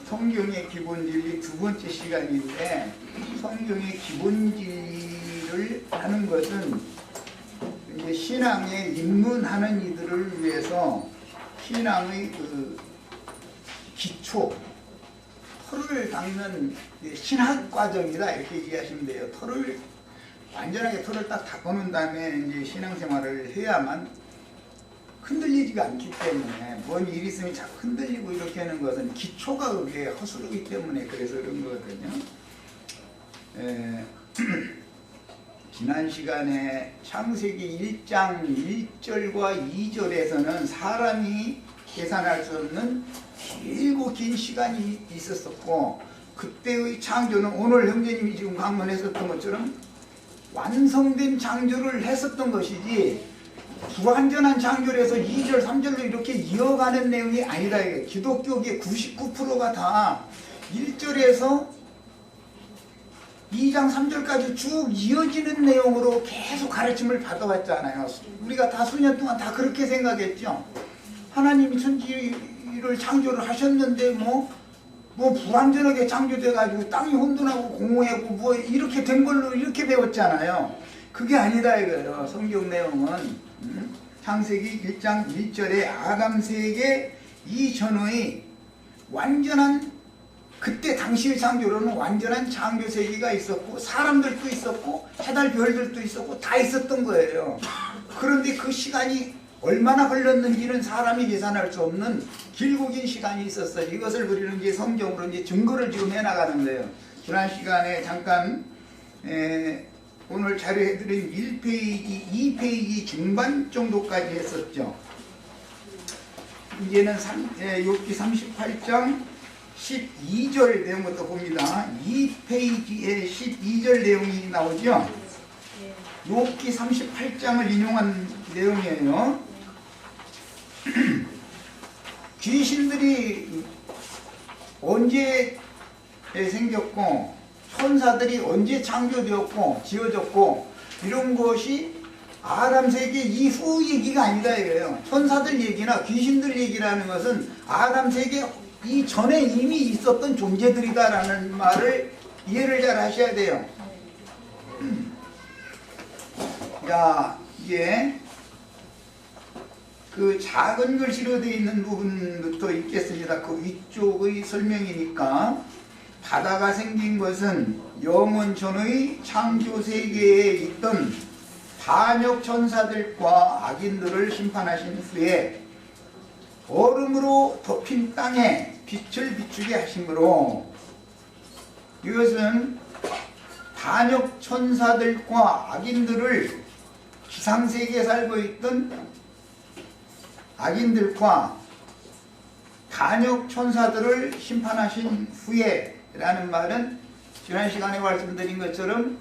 성경의 기본 진리 두 번째 시간인데, 성경의 기본 진리를 하는 것은 이제 신앙에 입문하는 이들을 위해서 신앙의 그 기초, 털을 닦는 신학 과정이다, 이렇게 얘기하시면 돼요. 완전하게 털을 딱 닦아놓은 다음에 이제 신앙생활을 해야만 흔들리지가 않기 때문에, 뭔 일이 있으면 자꾸 흔들리고 이렇게 하는 것은 기초가 그게 허술하기 때문에 그래서 그런 거거든요. 지난 시간에 창세기 1장 1절과 2절에서는 사람이 계산할 수 없는 길고 긴 시간이 있었었고, 그때의 창조는 오늘 형제님이 지금 강론했었던 것처럼 완성된 창조를 했었던 것이지, 불완전한 창조에서 2절 3절로 이렇게 이어가는 내용이 아니다. 기독교계 99%가 다 1절에서 2장 3절까지 쭉 이어지는 내용으로 계속 가르침을 받아왔잖아요. 우리가 다 수년 동안 다 그렇게 생각했죠. 하나님이 천지를 창조를 하셨는데 뭐 불완전하게 창조돼가지고 땅이 혼돈하고 공허하고 뭐 이렇게 된 걸로 이렇게 배웠잖아요. 그게 아니다 이거예요. 성경 내용은 창세기 1장 1절에 아담 세계 이전의 완전한, 그때 당시의 창조로는 완전한 창조 세계가 있었고 사람들도 있었고 해달 별들도 있었고 다 있었던 거예요. 그런데 그 시간이 얼마나 걸렸는지는 사람이 계산할 수 없는 길고 긴 시간이 있었어요. 이것을 우리는 이제 성경으로 이제 증거를 지금 해나가는 거예요. 지난 시간에 잠깐 오늘 자료해드린 1페이지, 2페이지 중반 정도까지 했었죠. 이제는 욥기 38장 12절 내용부터 봅니다. 2페이지에 12절 내용이 나오죠. 욥기 38장을 인용한 내용이에요. 귀신들이 언제 생겼고 천사들이 언제 창조되었고 지어졌고 이런 것이 아담 세계 이후 얘기가 아니다 이거예요. 천사들 얘기나 귀신들 얘기라는 것은 아담 세계 이전에 이미 있었던 존재들이다라는 말을 이해를 잘 하셔야 돼요. 자, 이게 그 작은 글씨로 되어 있는 부분부터 읽겠습니다. 그 위쪽의 설명이니까. 바다가 생긴 것은 영원 전의 창조 세계에 있던 반역 천사들과 악인들을 심판하신 후에 얼음으로 덮인 땅에 빛을 비추게 하심으로, 이것은 반역 천사들과 악인들을, 지상세계에 살고 있던 악인들과 반역 천사들을 심판하신 후에 라는 말은 지난 시간에 말씀드린 것처럼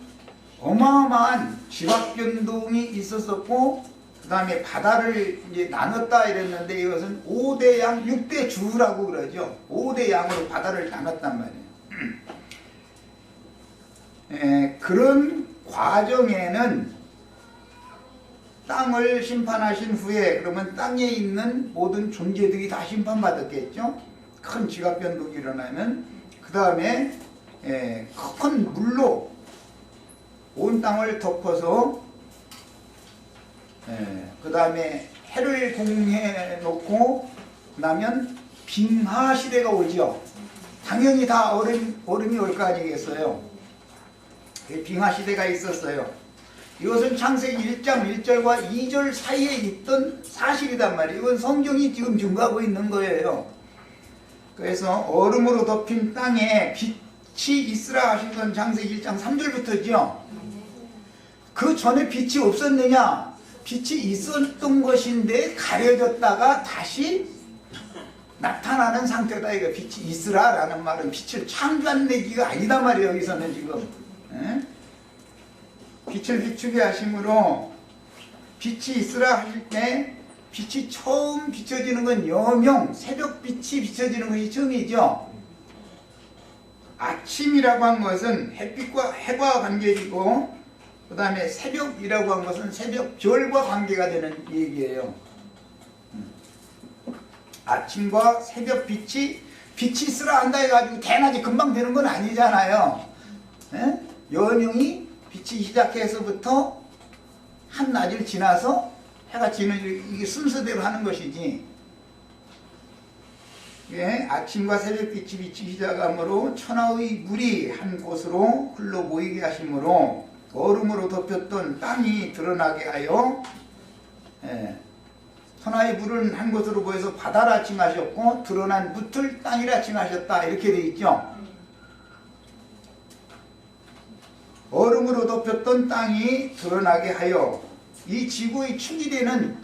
어마어마한 지각변동이 있었었고, 그 다음에 바다를 이제 나눴다 이랬는데, 이것은 5대 양 6대 주라고 그러죠. 5대 양으로 바다를 나눴단 말이에요. 그런 과정에는 땅을 심판하신 후에, 그러면 땅에 있는 모든 존재들이 다 심판받았겠죠. 큰 지각변동이 일어나면 그 다음에 큰 물로 온 땅을 덮어서 그 다음에 해를 공해 놓고 나면 빙하 시대가 오죠. 당연히 다 얼음이 올 거 아니겠어요. 빙하 시대가 있었어요. 이것은 창세기 1장 1절과 2절 사이에 있던 사실이단 말이에요. 이건 성경이 지금 증거하고 있는 거예요. 그래서 얼음으로 덮인 땅에 빛이 있으라 하신 건 창세기 1장 3절부터죠. 그 전에 빛이 없었느냐? 빛이 있었던 것인데 가려졌다가 다시 나타나는 상태다. 이거 빛이 있으라 라는 말은 빛을 창조한 얘기가 아니다 말이에요. 여기서는 지금 빛을 비추게 하심으로, 빛이 있으라 하실 때 빛이 처음 비춰지는 건 여명, 새벽빛이 비춰지는 것이 처음이죠. 아침이라고 한 것은 햇빛과 해와 관계이고, 그 다음에 새벽이라고 한 것은 새벽 별과 관계가 되는 얘기예요. 아침과 새벽빛이 빛이 있으라 한다 해가지고 대낮이 금방 되는 건 아니잖아요. 예? 연흉이 빛이 시작해서부터 한낮을 지나서 해가 지는 이게 순서대로 하는 것이지. 예? 아침과 새벽빛이 비치기 시작하므로 천하의 물이 한 곳으로 흘러 모이게 하심으로 얼음으로 덮였던 땅이 드러나게 하여, 예, 천하의 물은 한 곳으로 모여서 바다라 칭하셨고 드러난 묻을 땅이라 칭하셨다, 이렇게 되어 있죠. 얼음으로 덮였던 땅이 드러나게 하여, 이 지구의 축이 되는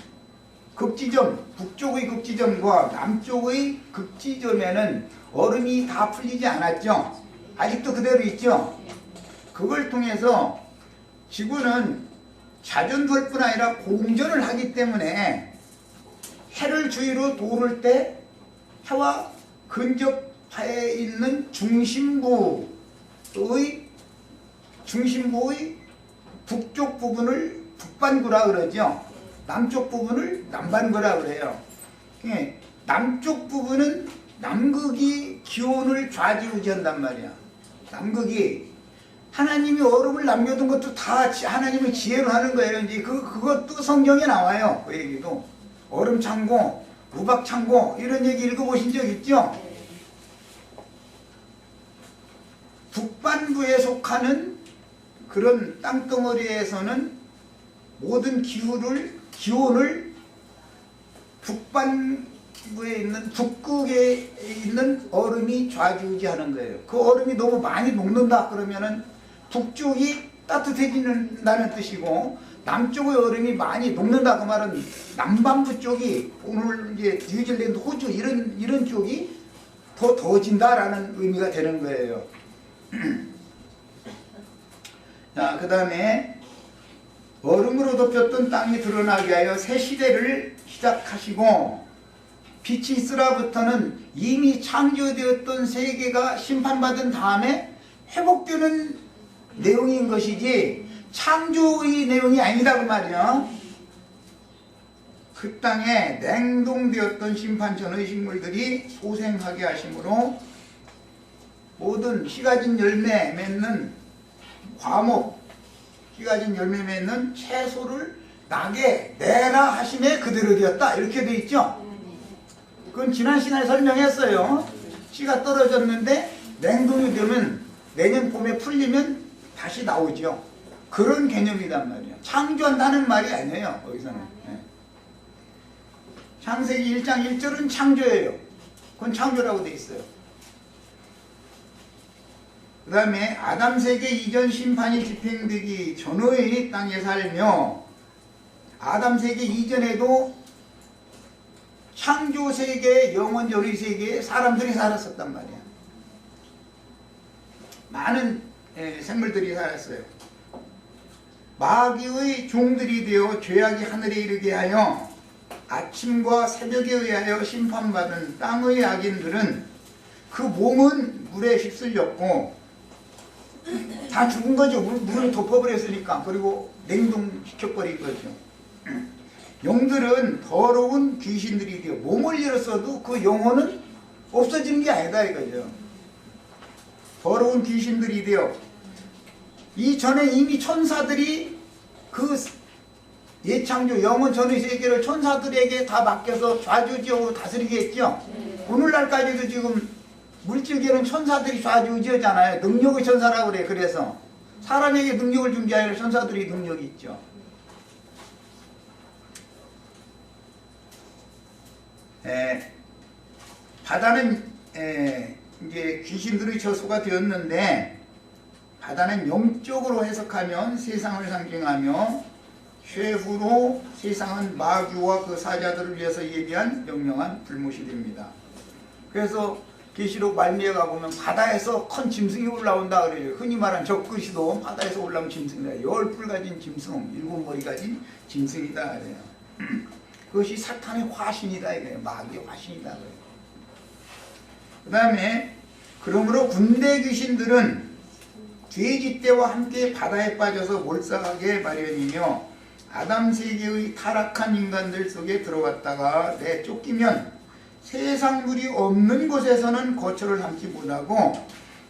극지점, 북쪽의 극지점과 남쪽의 극지점에는 얼음이 다 풀리지 않았죠. 아직도 그대로 있죠. 그걸 통해서 지구는 자전도할 뿐 아니라 공전을 하기 때문에 해를 주위로 도를 때 해와 근접하에 있는 중심부의 북쪽 부분을 북반구라 그러죠. 남쪽 부분을 남반구라 그래요. 남쪽 부분은 남극이 기온을 좌지우지한단 말이야. 남극이 하나님이 얼음을 남겨둔 것도 다 하나님의 지혜로 하는 거예요. 이제 그것도 성경에 나와요. 그 얘기도. 얼음 창고, 우박 창고, 이런 얘기 읽어보신 적 있죠? 북반구에 속하는 그런 땅덩어리에서는 모든 기온을 북반구에 있는 북극에 있는 얼음이 좌지우지하는 거예요. 그 얼음이 너무 많이 녹는다 그러면은 북쪽이 따뜻해진다는 뜻이고, 남쪽의 얼음이 많이 녹는다 그 말은 남반구 쪽이, 오늘 이제 뉴질랜드, 호주 이런 쪽이 더 더워진다라는 의미가 되는 거예요. 자, 그 다음에 얼음으로 덮였던 땅이 드러나게 하여 새 시대를 시작하시고, 빛이 있으라부터는 이미 창조되었던 세계가 심판받은 다음에 회복되는 내용인 것이지 창조의 내용이 아니다 그 말이야. 그 땅에 냉동되었던 심판 전의 식물들이 소생하게 하심으로 모든 씨가진 열매 맺는 과목, 씨가진 열매 맺는 채소를 나게 내라 하심에 그대로 되었다, 이렇게 돼 있죠. 그건 지난 시간에 설명했어요. 씨가 떨어졌는데 냉동이 되면 내년 봄에 풀리면 다시 나오죠. 그런 개념이란 말이에요. 창조한다는 말이 아니에요. 거기서는. 네. 창세기 1장 1절은 창조예요. 그건 창조라고 돼 있어요. 그 다음에 아담 세계 이전 심판이 집행되기 전의 땅에 살며, 아담 세계 이전에도 창조 세계, 영원절의 세계에 사람들이 살았었단 말이야. 많은 생물들이 살았어요. 마귀의 종들이 되어 죄악이 하늘에 이르게 하여 아침과 새벽에 의하여 심판받은 땅의 악인들은 그 몸은 물에 휩쓸렸고 다 죽은 거죠. 물을 덮어버렸으니까. 그리고 냉동시켜버린 거죠. 영들은 더러운 귀신들이 되어 몸을 잃었어도 그 영혼은 없어지는 게 아니다 이거죠. 더러운 귀신들이 되어, 이전에 이미 천사들이 그 예창조 영원 전의 세계를 천사들에게 다 맡겨서 좌지우지하고 다스리게 했죠. 오늘날까지도 지금 물질계는 천사들이 좌지우지하잖아요. 능력의 천사라고 그래. 그래서 사람에게 능력을 준 게 아니라 천사들이 능력이 있죠. 바다는 이제 귀신들의 처소가 되었는데, 바다는 영적으로 해석하면 세상을 상징하며, 쇠후로 세상은 마귀와 그 사자들을 위해서 예비한 영영한 불못이 됩니다. 그래서 계시록 말미에 가보면 바다에서 큰 짐승이 올라온다 그래요. 흔히 말하는 적그리스도 바다에서 올라온 짐승이다. 10뿔 가진 짐승, 7머리 가진 짐승이다 그래요. 그것이 사탄의 화신이다 이거예요. 마귀의 화신이다 그래요. 그 다음에 그러므로 군대 귀신들은 돼지 떼와 함께 바다에 빠져서 몰살하게 마련이며, 아담 세계의 타락한 인간들 속에 들어갔다가 내쫓기면 세상 물이 없는 곳에서는 거처를 삼지 못하고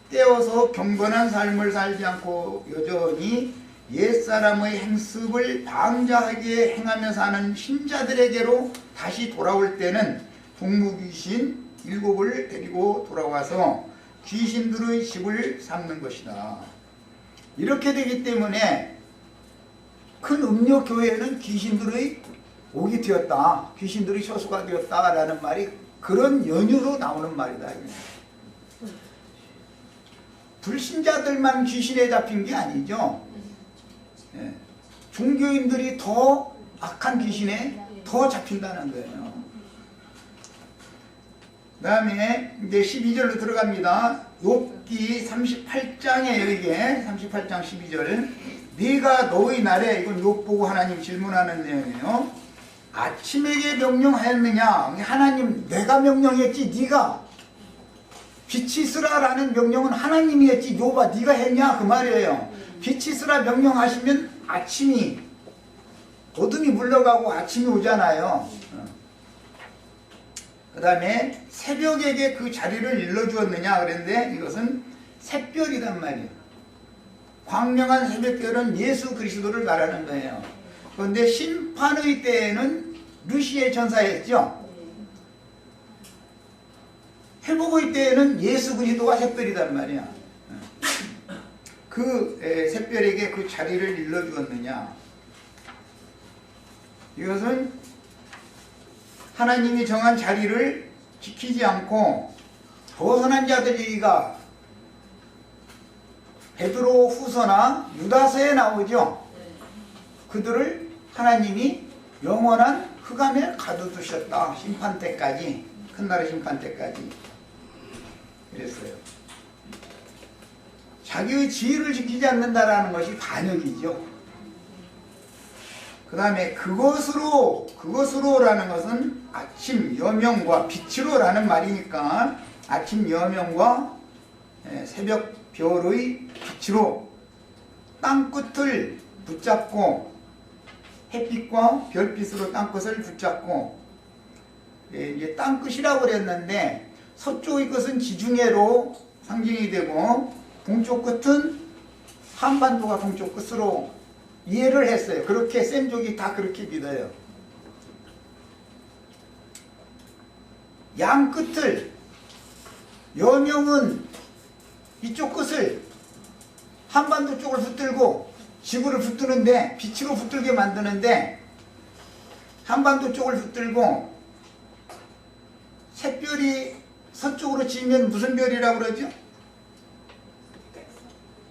떼어서 경건한 삶을 살지 않고 여전히 옛사람의 행습을 방자하게 행하며 사는 신자들에게로 다시 돌아올 때는 동무귀신 7을 데리고 돌아와서 귀신들의 집을 삼는 것이다. 이렇게 되기 때문에 큰 음료교회에는 귀신들의 옥이 되었다, 귀신들의 처소가 되었다라는 말이 그런 연유로 나오는 말이다. 불신자들만 귀신에 잡힌 게 아니죠. 예. 종교인들이 더 악한 귀신에 더 잡힌다는 거예요. 그 다음에 이제 12절로 들어갑니다. 욥기 38장에 이게 38장 12절. 네가 너의 날에, 이건 욥 보고 하나님 질문하는 내용이에요. 아침에게 명령하였느냐? 하나님 내가 명령했지 네가 빛이 있으라라는 명령은 하나님이 했지 욥아 네가 했냐 그 말이에요. 빛이 있으라 명령하시면 아침이, 어둠이 물러가고 아침이 오잖아요. 그 다음에 새벽에게 그 자리를 일러주었느냐 그랬는데 이것은 샛별이란 말이에요. 광명한 새벽별은 예수 그리스도를 말하는 거예요. 그런데 심판의 때에는 루시의 전사였죠. 회복의 때에는 예수 그리스도가 샛별이란 말이야. 그 샛별에게 그 자리를 일러주었느냐. 이것은 하나님이 정한 자리를 지키지 않고 벗어난 자들이가 베드로 후서나 유다서에 나오죠. 그들을 하나님이 영원한 흑암에 가둬두셨다. 심판 때까지, 큰날의 심판 때까지. 그랬어요. 자기의 지위를 지키지 않는다라는 것이 반역이죠. 그 다음에 그것으로라는 것은 아침 여명과 빛으로라는 말이니까 아침 여명과 새벽 별의 빛으로 땅끝을 붙잡고 햇빛과 별빛으로 땅끝을 붙잡고, 이제 땅끝이라고 그랬는데 서쪽의 끝은 지중해로 상징이 되고 동쪽 끝은 한반도가 동쪽 끝으로 이해를 했어요. 그렇게 셈족이 다 그렇게 믿어요. 양 끝을, 여명은 이쪽 끝을 한반도 쪽을 붙들고 지구를 붙드는데, 빛으로 붙들게 만드는데 한반도 쪽을 붙들고, 샛별이 서쪽으로 지면 무슨 별이라고 그러죠?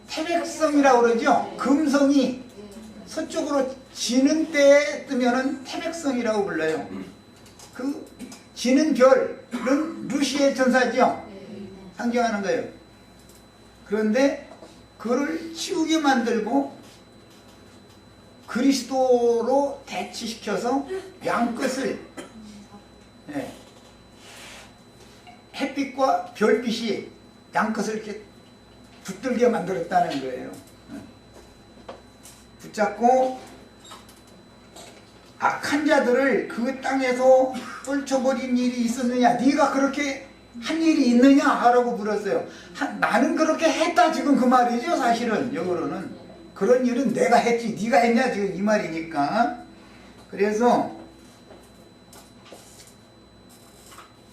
태백성이라고 그러죠. 금성이 서쪽으로 지는 때에 뜨면은 태백성이라고 불러요. 그 지는 별은 루시의 전사죠. 상징하는 거예요. 그런데 그를 치우게 만들고 그리스도로 대치시켜서 양끝을, 햇빛과 별빛이 양끝을 이렇게 붙들게 만들었다는 거예요. 붙잡고 악한 자들을 그 땅에서 떨쳐버린 일이 있었느냐, 네가 그렇게 한 일이 있느냐 라고 물었어요. 나는 그렇게 했다 지금 그 말이죠. 사실은 영어로는 그런 일은 내가 했지 네가 했냐 지금 이 말이니까. 그래서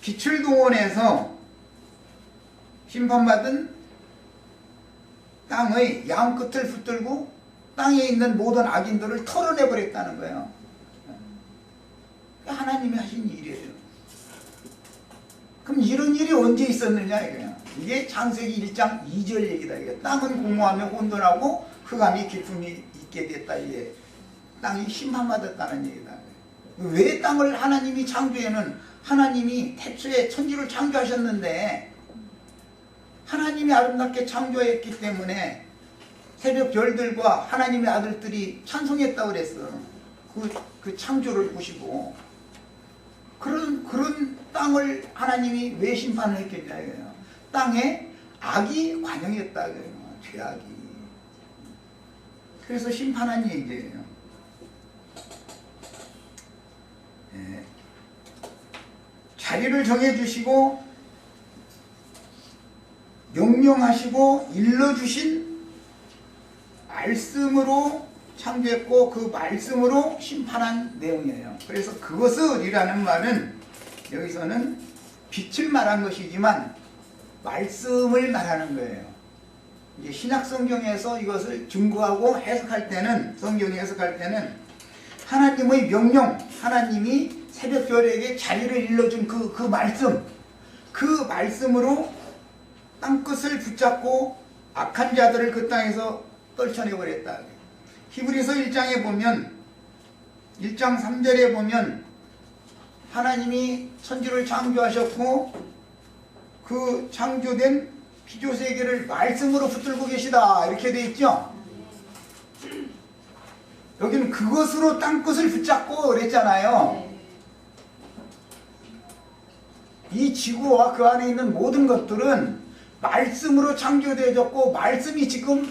빛을 동원해서 심판받은 땅의 양끝을 붙들고 땅에 있는 모든 악인들을 털어내버렸다는 거예요. 하나님이 하신 일이에요. 그럼 이런 일이 언제 있었느냐 이거야. 이게 창세기 1장 2절 얘기다. 이게 땅은 공허하며 혼돈하고 흑암이 깊음이 있게 됐다. 이게 땅이 심판받았다는 얘기다. 왜 땅을 하나님이 창조에는, 하나님이 태초에 천지를 창조하셨는데 하나님이 아름답게 창조했기 때문에 새벽 별들과 하나님의 아들들이 찬송했다고 그랬어. 그 창조를 보시고. 그런 땅을 하나님이 왜 심판을 했겠냐 이거예요. 땅에 악이 관영했다 이거예요. 죄악이. 그래서 심판한 얘기예요. 자리를 정해주시고 명령하시고 일러주신 말씀으로 창조했고 그 말씀으로 심판한 내용이에요. 그래서 그것을 이라는 말은 여기서는 빛을 말한 것이지만 말씀을 말하는 거예요. 이제 신약 성경에서 이것을 증거하고 해석할 때는, 성경이 해석할 때는 하나님의 명령, 하나님이 새벽별에게 자리를 일러준 그 말씀, 그 말씀으로 땅끝을 붙잡고 악한 자들을 그 땅에서 떨쳐내버렸다. 히브리서 1장에 보면 1장 3절에 보면 하나님이 천지를 창조하셨고 그 창조된 피조세계를 말씀으로 붙들고 계시다 이렇게 돼 있죠. 여기는 그것으로 땅끝을 붙잡고 그랬잖아요. 이 지구와 그 안에 있는 모든 것들은 말씀으로 창조되어졌고 말씀이 지금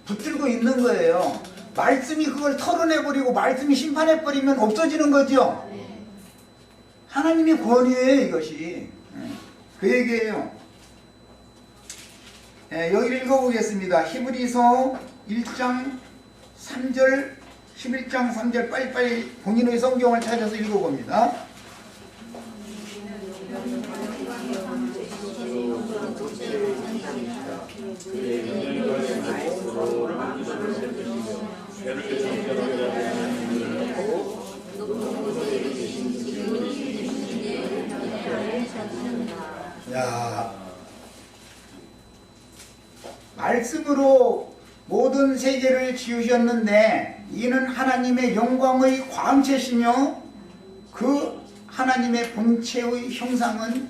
붙들고 있는 거예요. 말씀이 그걸 털어내버리고 말씀이 심판해버리면 없어지는 거죠. 하나님의 권위예요 이것이. 그 얘기예요. 여기를 읽어보겠습니다. 히브리서 1장 3절 11장 3절 빨리빨리 본인의 성경을 찾아서 읽어봅니다. 야, 말씀으로 모든 세계를 지으셨는데 이는 하나님의 영광의 광채시며 그 하나님의 본체의 형상은,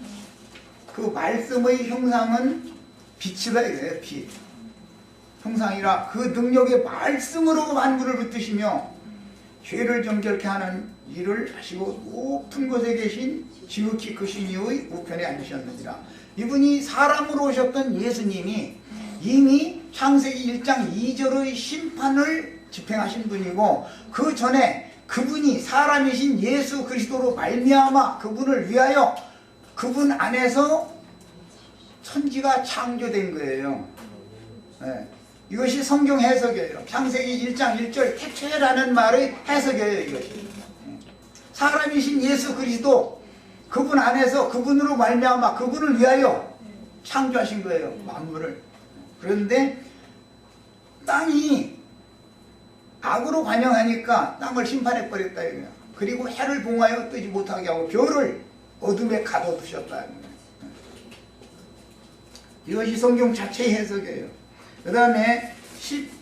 그 말씀의 형상은 빛이다 이거예요. 빛 형상이라 그 능력의 말씀으로 만물을 붙드시며 죄를 정결케 하는 일을 하시고 높은 곳에 계신 지극히 크신 이의 우편에 앉으셨느니라. 이분이 사람으로 오셨던 예수님이 이미 창세기 1장 2절의 심판을 집행하신 분이고 그 전에 그분이 사람이신 예수 그리스도로 말미암아 그분을 위하여 그분 안에서 천지가 창조된 거예요. 네. 이것이 성경 해석이에요. 창세기 1장 1절 태초에라는 말의 해석이에요. 이것이 사람이신 예수 그리스도 그분 안에서 그분으로 말미암아 그분을 위하여 창조하신 거예요. 만물을. 그런데 땅이 악으로 관영하니까 땅을 심판해버렸다 이거예요. 그리고 해를 봉하여 뜨지 못하게 하고 별을 어둠에 가둬두셨다. 이것이 성경 자체의 해석이에요. 그 다음에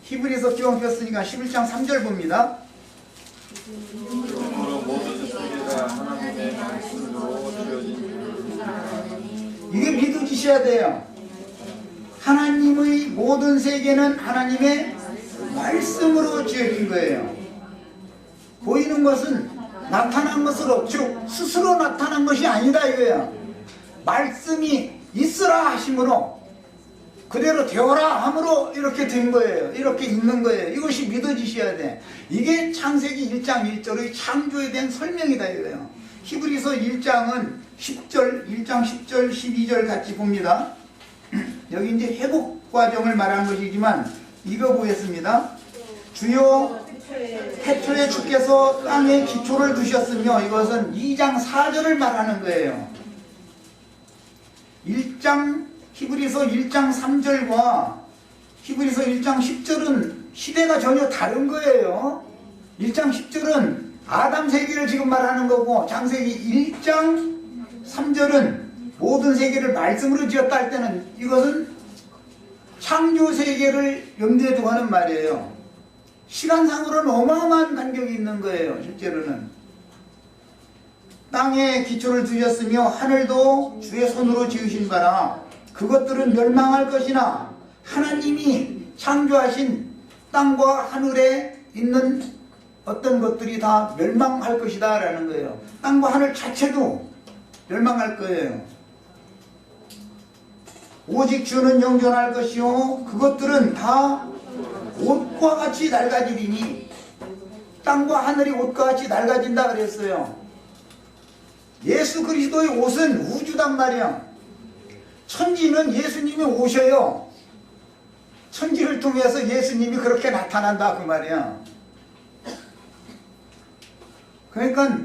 히브리서 기원 폈으니까 11장 3절 봅니다. 이게 믿어지셔야 돼요. 하나님의 모든 세계는 하나님의 말씀으로 지어진 거예요. 보이는 것은 나타난 것으로, 즉 스스로 나타난 것이 아니다 이거예요. 말씀이 있으라 하심으로 그대로 되어라 함으로 이렇게 된 거예요. 이렇게 있는 거예요. 이것이 믿어지셔야 돼. 이게 창세기 1장 1절의 창조에 대한 설명이다 이거예요. 히브리서 1장은 10절, 1장 10절, 12절 같이 봅니다. 여기 이제 회복 과정을 말한 것이지만 이거 보겠습니다. 주요 태초에 주께서 땅에 기초를 두셨으며, 이것은 2장 4절을 말하는 거예요. 1장 히브리서 1장 3절과 히브리서 1장 10절은 시대가 전혀 다른 거예요. 1장 10절은 아담 세계를 지금 말하는 거고, 창세기 1장 3절은 모든 세계를 말씀으로 지었다 할 때는 이것은 창조 세계를 염두에 두고 하는 말이에요. 시간상으로는 어마어마한 간격이 있는 거예요. 실제로는 땅에 기초를 두셨으며 하늘도 주의 손으로 지으신 바라. 그것들은 멸망할 것이나 하나님이 창조하신 땅과 하늘에 있는 어떤 것들이 다 멸망할 것이다 라는 거예요. 땅과 하늘 자체도 멸망할 거예요. 오직 주는 영존할 것이요 그것들은 다 옷과 같이 낡아지리니, 땅과 하늘이 옷과 같이 낡아진다 그랬어요. 예수 그리스도의 옷은 우주단 말이야. 천지는 예수님이 오셔요. 천지를 통해서 예수님이 그렇게 나타난다 그 말이야. 그러니까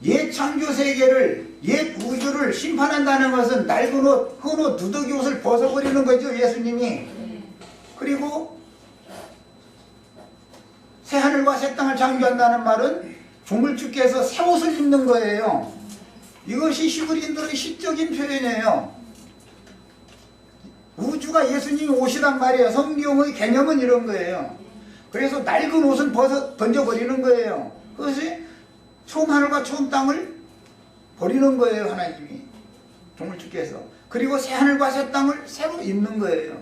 옛 창조 세계를, 옛 우주를 심판한다는 것은 낡은 옷, 흠 옷, 누더기 옷을 벗어버리는 거죠, 예수님이. 그리고 새 하늘과 새 땅을 창조한다는 말은 조물주께서 새 옷을 입는 거예요. 이것이 히브리인들의 시적인 표현이에요. 우주가 예수님이 오시단 말이에요. 성경의 개념은 이런 거예요. 그래서 낡은 옷은 던져버리는 거예요. 그것이 처음 하늘과 처음 땅을 버리는 거예요, 하나님이. 조물주께서. 그리고 새 하늘과 새 땅을 새로 입는 거예요.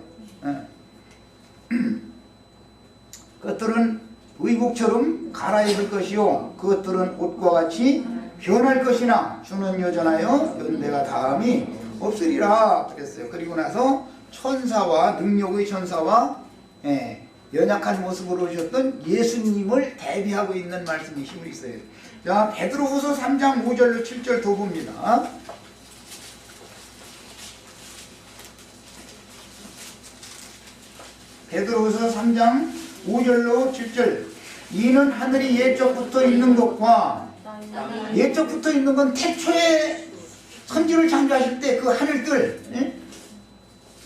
그것들은 의복처럼 갈아입을 것이요, 그것들은 옷과 같이 변할 것이나 주는 여전하여 연대가 다음이 없으리라 그랬어요. 그리고 나서 천사와 능력의 천사와 연약한 모습으로 오셨던 예수님을 대비하고 있는 말씀이 힘을 있어요. 자, 베드로후서 3장 5절로 7절 더 봅니다. 베드로후서 3장 5절로 7절. 이는 하늘이 예적부터 있는 것과, 예적부터 있는 건 태초에 천지를 창조하실 때 그 하늘들,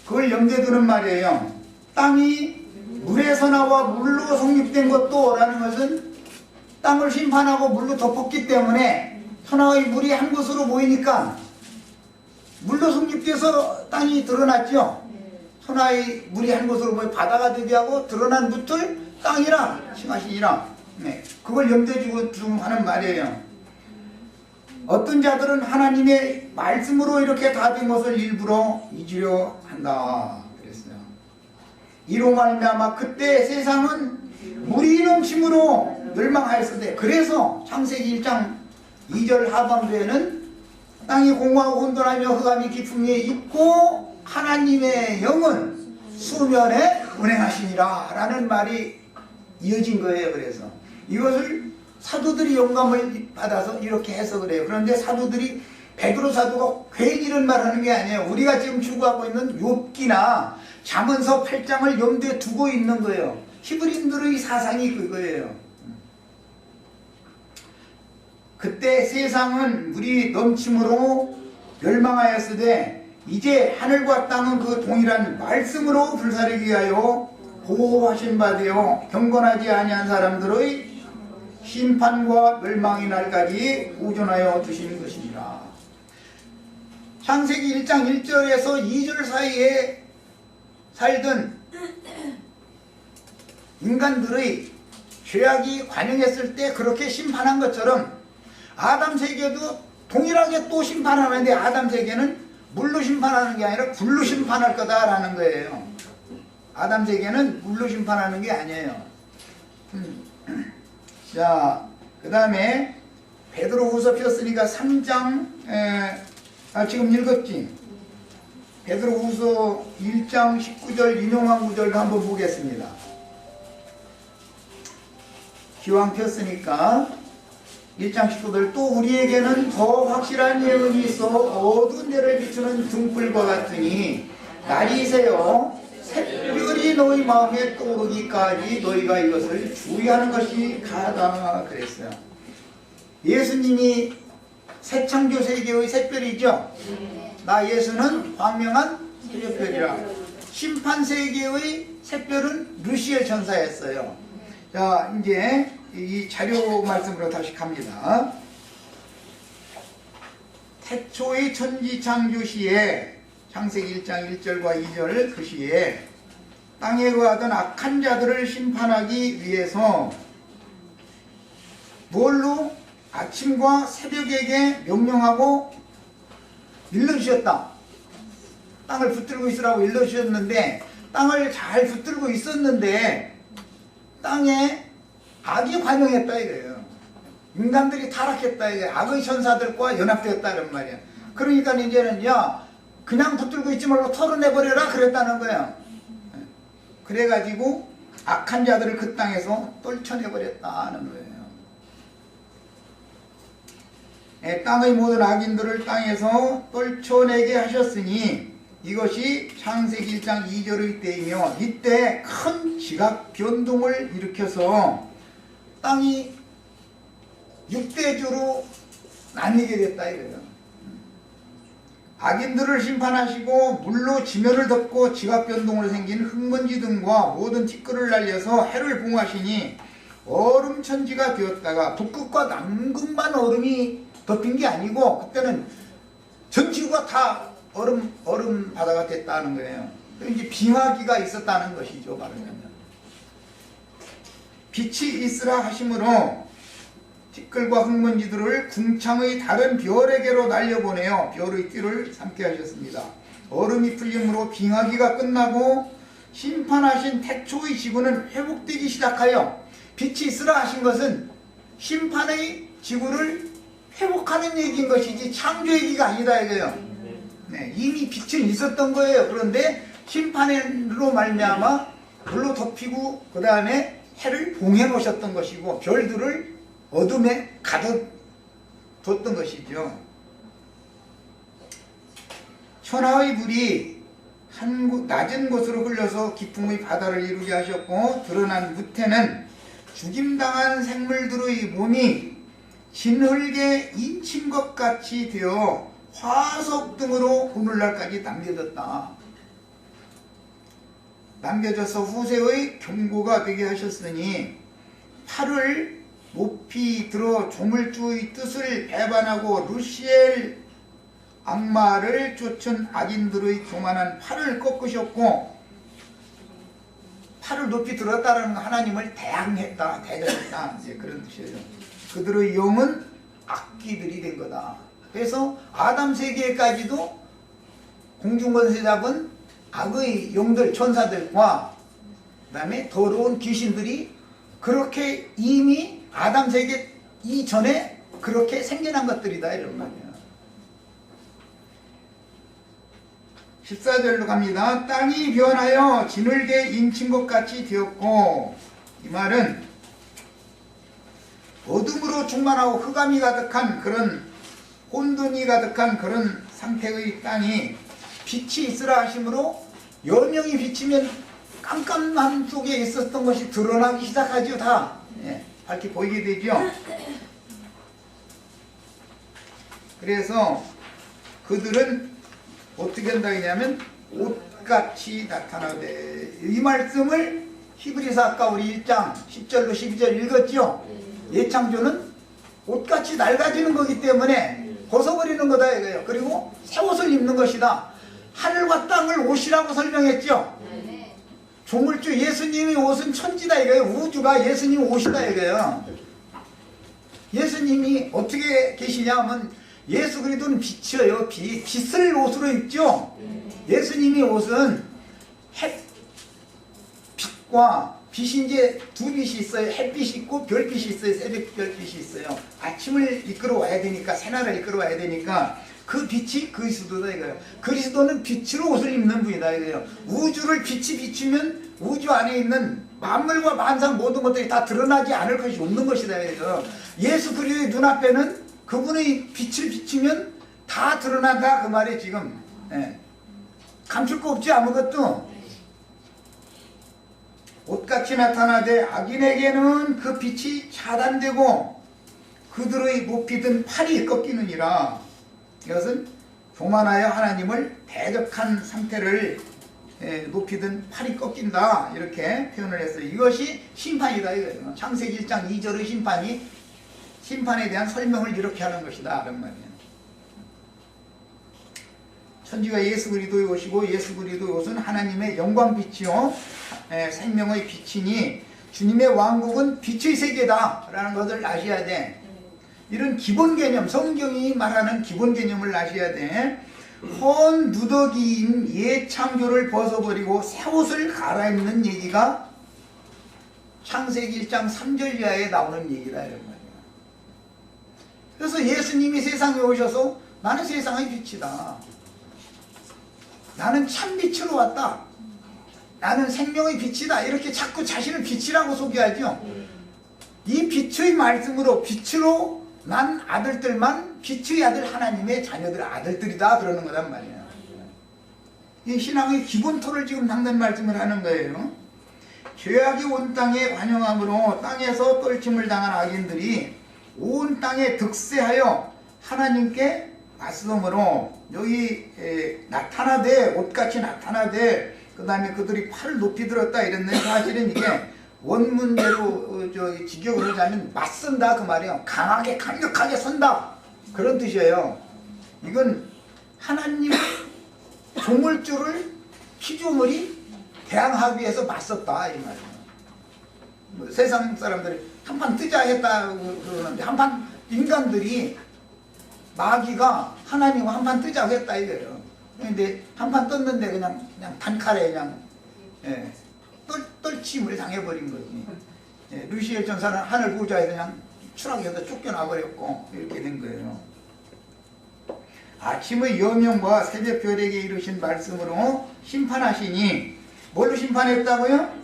그걸 염두에 두는 말이에요. 땅이 물에서 나와 물로 성립된 것도 라는 것은 땅을 심판하고 물로 덮었기 때문에 천하의 물이 한 곳으로 모이니까 물로 성립돼서 땅이 드러났죠. 천하의 물이 한 곳으로 모여 바다가 되게 드러난 묻을 땅이라 칭하시니라. 그걸 염두에 두고 하는 말이에요. 어떤 자들은 하나님의 말씀으로 이렇게 다 된 것을 일부러 잊으려 한다 그랬어요. 이로 말미암아 그때 세상은 물이 넘침으로 멸망하였으되, 그래서 창세기 1장 2절 하반부에는 땅이 공허하고 혼돈하며 흑암이 깊음에 있고 하나님의 영은 수면에 운행하시니라 라는 말이 이어진 거예요. 그래서 이것을 사도들이 영감을 받아서 이렇게 해석을 해요. 그런데 사도들이, 베드로 사도가 괜히 이런 말 하는 게 아니에요. 우리가 지금 추구하고 있는 욥기나 잠언서 8장을 염두에 두고 있는 거예요. 히브리인들의 사상이 그거예요. 그때 세상은 물이 넘침으로 멸망하였으되 이제 하늘과 땅은 그 동일한 말씀으로 불사르기 위하여 보호하신 바 되어 경건하지 아니한 사람들의 심판과 멸망의 날까지 보존하여 두시는 것이니라. 창세기 1장 1절에서 2절 사이에 살던 인간들의 죄악이 관영했을 때 그렇게 심판한 것처럼 아담 세계도 동일하게 또 심판하는데, 아담 세계는 물로 심판하는 게 아니라 불로 심판할 거다라는 거예요. 아담 세계는 물로 심판하는 게 아니에요. 자, 그 다음에 베드로후서 폈으니까 3장 지금 읽었지? 베드로후서 1장 19절 인용한 구절도 한번 보겠습니다. 기왕 폈으니까 1장 19절. 또 우리에게는 더 확실한 예언이 있어 어두운 데를 비추는 등불과 같으니 날이 새어 새별이 너희 마음에 떠오르기까지 너희가 이것을 주의하는 것이 가다 그랬어요. 예수님이 새 창조 세계의 새별이죠. 나 예수는 광명한 새별이라. 심판 세계의 새별은 루시엘 천사였어요. 자, 이제 이 자료 말씀으로 다시 갑니다. 태초의 천지 창조 시에, 창세기 1장 1절과 2절 그 시에 땅에 거하던 악한 자들을 심판하기 위해서 뭘로? 아침과 새벽에게 명령하고 일러주셨다. 땅을 붙들고 있으라고 일러주셨는데, 땅을 잘 붙들고 있었는데 땅에 악이 관영했다 이거예요. 인간들이 타락했다 이거예요. 악의 천사들과 연합되었다는 말이야. 그러니까 이제는 야, 그냥 붙들고 있지 말고 털어내버려라 그랬다는 거야. 그래가지고 악한 자들을 그 땅에서 떨쳐내버렸다는 거예요. 땅의 모든 악인들을 땅에서 떨쳐내게 하셨으니 이것이 창세기 1장 2절의 때이며 이때 큰 지각 변동을 일으켜서 땅이 6대주로 나뉘게 됐다 이거예요. 악인들을 심판하시고 물로 지면을 덮고 지각 변동으로 생긴 흙먼지 등과 모든 티끌을 날려서 해를 봉하시니 얼음 천지가 되었다가 북극과 남극만 얼음이 덮인 게 아니고 그때는 전 지구가 다 얼음 바다가 됐다는 거예요. 이제 빙하기가 있었다는 것이죠, 말하자면. 빛이 있으라 하심으로 티끌과 흙먼지들을 궁창의 다른 별에게로 날려보내어 별의 띠를 삼게 하셨습니다. 얼음이 풀림으로 빙하기가 끝나고 심판하신 태초의 지구는 회복되기 시작하여 빛이 있으라 하신 것은 심판의 지구를 회복하는 얘기인 것이지 창조 얘기가 아니다 이거예요. 네, 이미 빛은 있었던 거예요. 그런데 심판으로 말미암아 물로 덮이고 그 다음에 해를 봉해 놓으셨던 것이고 별들을 어둠에 가둬뒀던 것이죠. 천하의 불이 낮은 곳으로 흘러서 깊음의 바다를 이루게 하셨고 드러난 무태는 죽임당한 생물들의 몸이 진흙에 인친 것 같이 되어 화석 등으로 오늘날까지 남겨져서 후세의 경고가 되게 하셨으니 팔을 높이 들어 조물주의 뜻을 배반하고 루시엘 악마를 쫓은 악인들의 교만한 팔을 꺾으셨고, 팔을 높이 들었다는 건 하나님을 대항했다, 대적했다, 이제 그런 뜻이에요. 그들의 영은 악귀들이 된 거다. 그래서 아담 세계까지도 공중권세 잡은 악의 영들, 천사들과 그 다음에 더러운 귀신들이 그렇게 이미 아담 세계 이전에 그렇게 생겨난 것들이다 이런 말이에요. 14절로 갑니다. 땅이 변하여 진흙에 인친 것 같이 되었고, 이 말은 어둠으로 충만하고 흑암이 가득한 그런 혼돈이 가득한 그런 상태의 땅이 빛이 있으라 하심으로 여명이 비치면 깜깜함 속에 있었던 것이 드러나기 시작하죠. 다 밝게 보이게 되죠. 그래서 그들은 어떻게 한다 했냐면 옷같이 나타나되, 이 말씀을 히브리서 아까 우리 1장 10절로 12절 읽었죠. 예창조는 옷같이 낡아지는 거기 때문에 벗어버리는 거다 이거예요. 그리고 새 옷을 입는 것이다. 하늘과 땅을 옷이라고 설명했죠. 조물주 예수님의 옷은 천지다 이거예요. 우주가 예수님 옷이다 이거예요. 예수님이 어떻게 계시냐 하면 예수 그리스도는 빛이에요. 빛을 옷으로 입죠. 예수님의 옷은 햇빛과 빛이 이제 두 빛이 있어요. 햇빛이 있고 별빛이 있어요. 새벽 별빛이 있어요. 아침을 이끌어 와야 되니까, 새날을 이끌어 와야 되니까 그 빛이 그리스도다 이거예요. 그리스도는 빛으로 옷을 입는 분이다 이거예요. 우주를 빛이 비추면 우주 안에 있는 만물과 만상 모든 것들이 다 드러나지 않을 것이 없는 것이다 이거예요. 예수 그리스도의 눈앞에는 그분의 빛을 비추면 다 드러난다 그 말이 지금. 감출 거 없지 아무것도. 옷같이 나타나되 악인에게는 그 빛이 차단되고 그들의 높이 든 팔이 꺾이느니라. 이것은 교만하여 하나님을 대적한 상태를 높이 든 팔이 꺾인다 이렇게 표현을 했어요. 이것이 심판이다 이거예요. 창세기 1장 2절의 심판에 대한 설명을 이렇게 하는 것이다 이런 말이에요. 천지가 예수 그리스도의 옷이고 예수 그리스도의 옷은 하나님의 영광빛이요 생명의 빛이니 주님의 왕국은 빛의 세계다 라는 것을 아셔야 돼. 이런 기본 개념, 성경이 말하는 기본 개념을 아셔야 돼. 헌 누더기인 옛 창조를 벗어버리고 새 옷을 갈아입는 얘기가 창세기 1장 3절 이하에 나오는 얘기다 이런 말이야. 그래서 예수님이 세상에 오셔서 나는 세상의 빛이다, 나는 참 빛으로 왔다, 나는 생명의 빛이다, 이렇게 자꾸 자신을 빛이라고 소개하죠. 이 빛의 말씀으로 빛으로 난 아들들만 빛의 아들 하나님의 자녀들 아들들이다 그러는 거란 말이에요. 이 신앙의 기본토를 지금 당단 말씀을 하는 거예요. 죄악이 온 땅에 관영함으로 땅에서 떨침을 당한 악인들이 온 땅에 득세하여 하나님께 맞서므로 여기 나타나되 옷같이 나타나되 그 다음에 그들이 팔을 높이 들었다 이랬는데 사실은 이게 원문대로 직역을 하자면 맞선다 그 말이에요. 강하게 강력하게 선다 그런 뜻이에요. 이건 하나님 조물주를 피조물이 대항하기 위해서 맞섰다 이 말이에요. 뭐 세상 사람들이 한판 뜨자 했다 그러는데 한판 인간들이 마귀가 하나님과 한판 뜨자고 했다 이거예요. 근데 한판 떴는데 그냥 단칼에 그냥 떨침을 당해버린 거지. 루시엘 전사는 하늘 보좌에 그냥 추락해서 쫓겨나 버렸고 이렇게 된 거예요. 아침의 여명과 새벽별에게 이르신 말씀으로 심판하시니 뭘로 심판했다고요?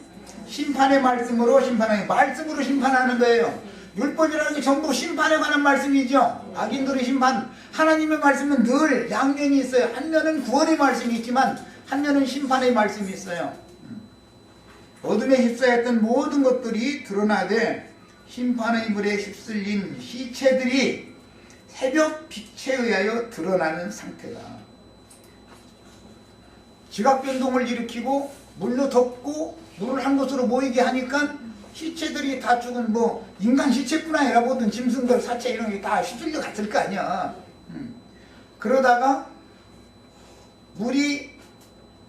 심판의 말씀으로 심판하는 말씀으로 심판하는 거예요. 율법이라는 게 전부 심판에 관한 말씀이죠. 악인들의 심판. 하나님의 말씀은 늘 양면이 있어요. 한 면은 구원의 말씀이 있지만 한 면은 심판의 말씀이 있어요. 어둠에 휩싸였던 모든 것들이 드러나되 심판의 물에 휩쓸린 시체들이 새벽 빛에 의하여 드러나는 상태다. 지각 변동을 일으키고 물로 덮고 물을 한 곳으로 모이게 하니까 시체들이 다 죽은 뭐 인간 시체뿐 아니라 모든 짐승들 사체 이런 게 다 휘둘려 갔을 거 아니야. 그러다가 물이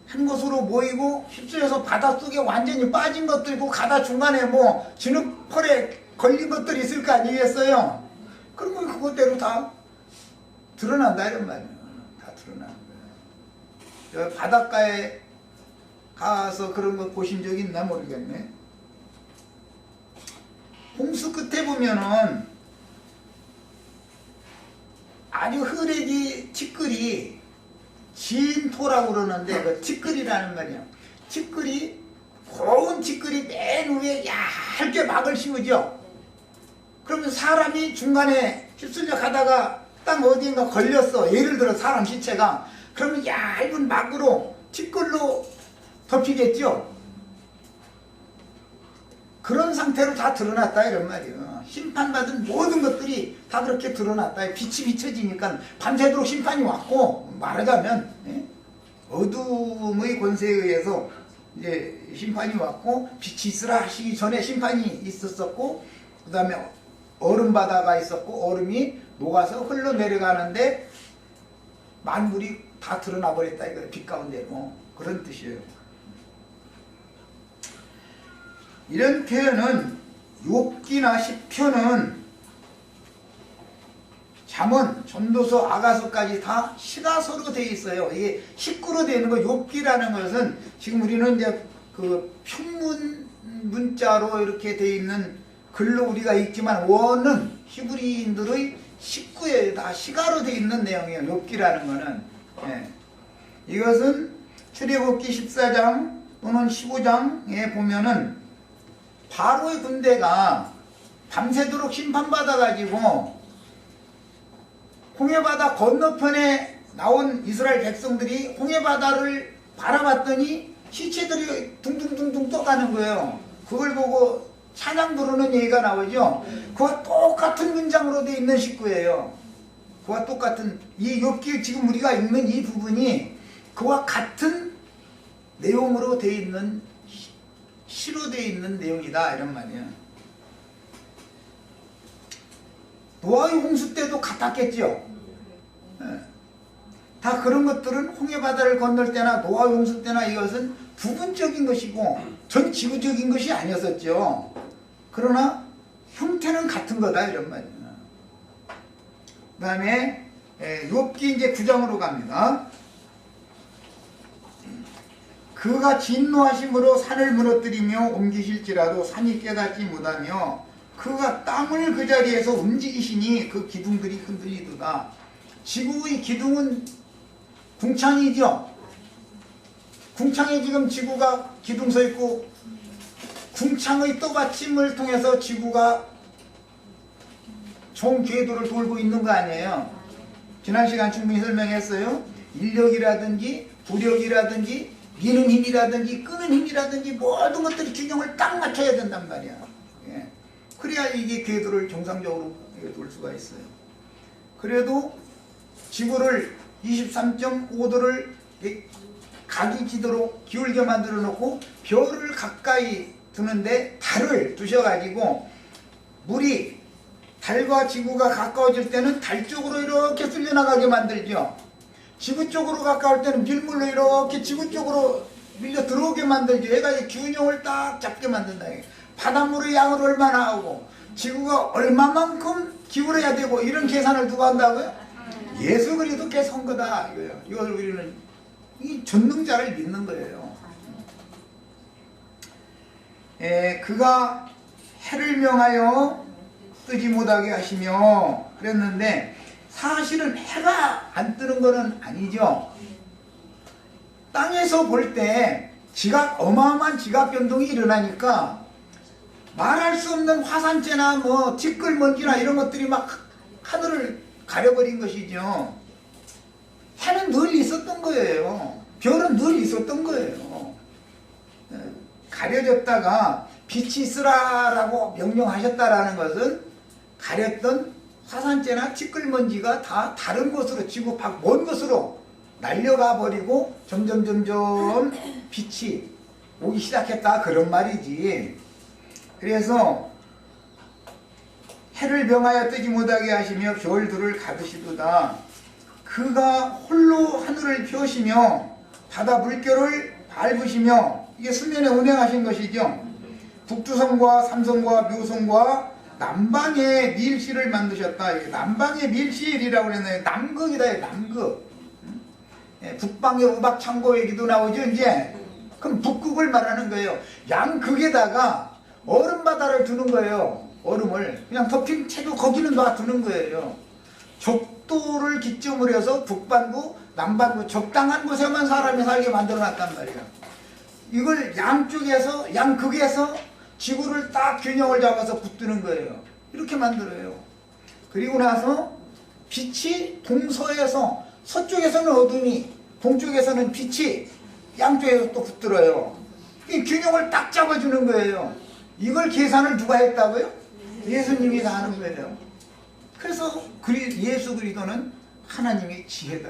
한 곳으로 모이고 휩쓸려서 바닷속에 완전히 빠진 것도 있고 가다 중간에 뭐 진흙펄에 걸린 것들이 있을 거 아니겠어요? 그러면 그것대로 다 드러난다 이런 말이에요. 다 드러나는 거예요. 바닷가에 가서 그런 거 보신 적 있나 모르겠네. 홍수 끝에 보면은 아주 흐레기 티끌이 진토라고 그러는데 그 티끌이라는 말이야. 티끌이 고운 티끌이 맨 위에 얇게 막을 씌우죠. 그러면 사람이 중간에 휩쓸려 가다가 딱 어디인가 걸렸어. 예를 들어 사람 시체가. 그러면 얇은 막으로 티끌로 덮이겠죠. 그런 상태로 다 드러났다 이런 말이에요. 심판받은 모든 것들이 다 그렇게 드러났다. 빛이 비춰지니까 밤새도록 심판이 왔고 말하자면 어둠의 권세에 의해서 이제 심판이 왔고 빛이 있으라 하시기 전에 심판이 있었었고 그 다음에 얼음바다가 있었고 얼음이 녹아서 흘러내려가는데 만물이 다 드러나 버렸다 이거예요. 빛 가운데로. 그런 뜻이에요. 이런 표현은 욥기나 시편은 잠언, 전도서, 아가서까지 다 시가서로 되어 있어요. 이게 식구로 되어 있는 거 욥기라는 것은 지금 우리는 이제 그 평문 문자로 이렇게 되어 있는 글로 우리가 읽지만 원은 히브리인들의 식구에 다 시가로 되어 있는 내용이에요. 욥기라는 거는. 이것은 출애굽기 14장 또는 15장에 보면은 바로의 군대가 밤새도록 심판받아가지고 홍해바다 건너편에 나온 이스라엘 백성들이 홍해바다를 바라봤더니 시체들이 둥둥둥둥 떠가는 거예요. 그걸 보고 찬양 부르는 얘기가 나오죠. 그와 똑같은 문장으로 되어 있는 식구예요. 그와 똑같은 이 욥기 지금 우리가 읽는 이 부분이 그와 같은 내용으로 되어 있는 시로 되어 있는 내용이다 이런 말이야. 노아의 홍수 때도 같았겠죠. 다 그런 것들은 홍해바다를 건널 때나 노아의 홍수 때나 이것은 부분적인 것이고 전 지구적인 것이 아니었었죠. 그러나 형태는 같은 거다 이런 말이야. 그 다음에 욥기 이제 9장으로 갑니다. 그가 진노하심으로 산을 무너뜨리며 옮기실지라도 산이 깨닫지 못하며 그가 땅을 그 자리에서 움직이시니 그 기둥들이 흔들리도다. 지구의 기둥은 궁창이죠. 궁창에 지금 지구가 기둥 서 있고 궁창의 떠받침을 통해서 지구가 총 궤도를 돌고 있는 거 아니에요. 지난 시간 충분히 설명했어요. 인력이라든지 부력이라든지 미는 힘이라든지 끄는 힘이라든지 모든 것들이 균형을 딱 맞춰야 된단 말이야. 예. 그래야 이게 궤도를 정상적으로 돌 수가 있어요. 그래도 지구를 23.5도를 각이지도록 기울게 만들어 놓고 별을 가까이 두는데 달을 두셔가지고 물이 달과 지구가 가까워질 때는 달 쪽으로 이렇게 쓸려나가게 만들죠. 지구 쪽으로 가까울 때는 밀물로 이렇게 지구 쪽으로 밀려 들어오게 만들죠. 얘가 균형을 딱 잡게 만든다. 바닷물의 양을 얼마나 하고 지구가 얼마만큼 기울어야 되고 이런 계산을 누가 한다고요? 예수 그리스도께서 한 거다 이거예요. 이걸 우리는 이 전능자를 믿는 거예요. 그가 해를 명하여 뜨지 못하게 하시며 그랬는데 사실은 해가 안 뜨는 거는 아니죠. 땅에서 볼 때 어마어마한 지각 변동이 일어나니까 말할 수 없는 화산재나 뭐 티끌먼지나 이런 것들이 막 하늘을 가려버린 것이죠. 해는 늘 있었던 거예요. 별은 늘 있었던 거예요. 가려졌다가 빛이 있으라라고 명령하셨다라는 것은 가렸던 화산재나 티끌먼지가 다 다른 곳으로 지구 밖 먼 곳으로 날려가 버리고 점점 빛이 오기 시작했다 그런 말이지. 그래서 해를 명하여 뜨지 못하게 하시며 별들을 가두시도다. 그가 홀로 하늘을 펴시며 바다 물결을 밟으시며 이게 수면에 운행하신 것이죠. 북두성과 삼성과 묘성과 남방의 밀실을 만드셨다. 이게 남방의 밀실이라고 그랬나요? 남극이다. 남극. 북방의 우박창고 얘기도 나오죠. 이제 그럼 북극을 말하는 거예요. 양극에다가 얼음바다를 두는 거예요. 얼음을 그냥 덮인 채도 거기는 놔두는 거예요. 적도를 기점으로 해서 북반구 남반구 적당한 곳에만 사람이 살게 만들어 놨단 말이에요. 이걸 양쪽에서 양극에서 지구를 딱 균형을 잡아서 붙드는 거예요. 이렇게 만들어요. 그리고 나서 빛이 동서에서 서쪽에서는 어둠이 동쪽에서는 빛이 양쪽에서 또 붙들어요. 이 균형을 딱 잡아주는 거예요. 이걸 계산을 누가 했다고요? 예수님이 다 하는 거예요. 그래서 예수 그리스도는 하나님의 지혜다.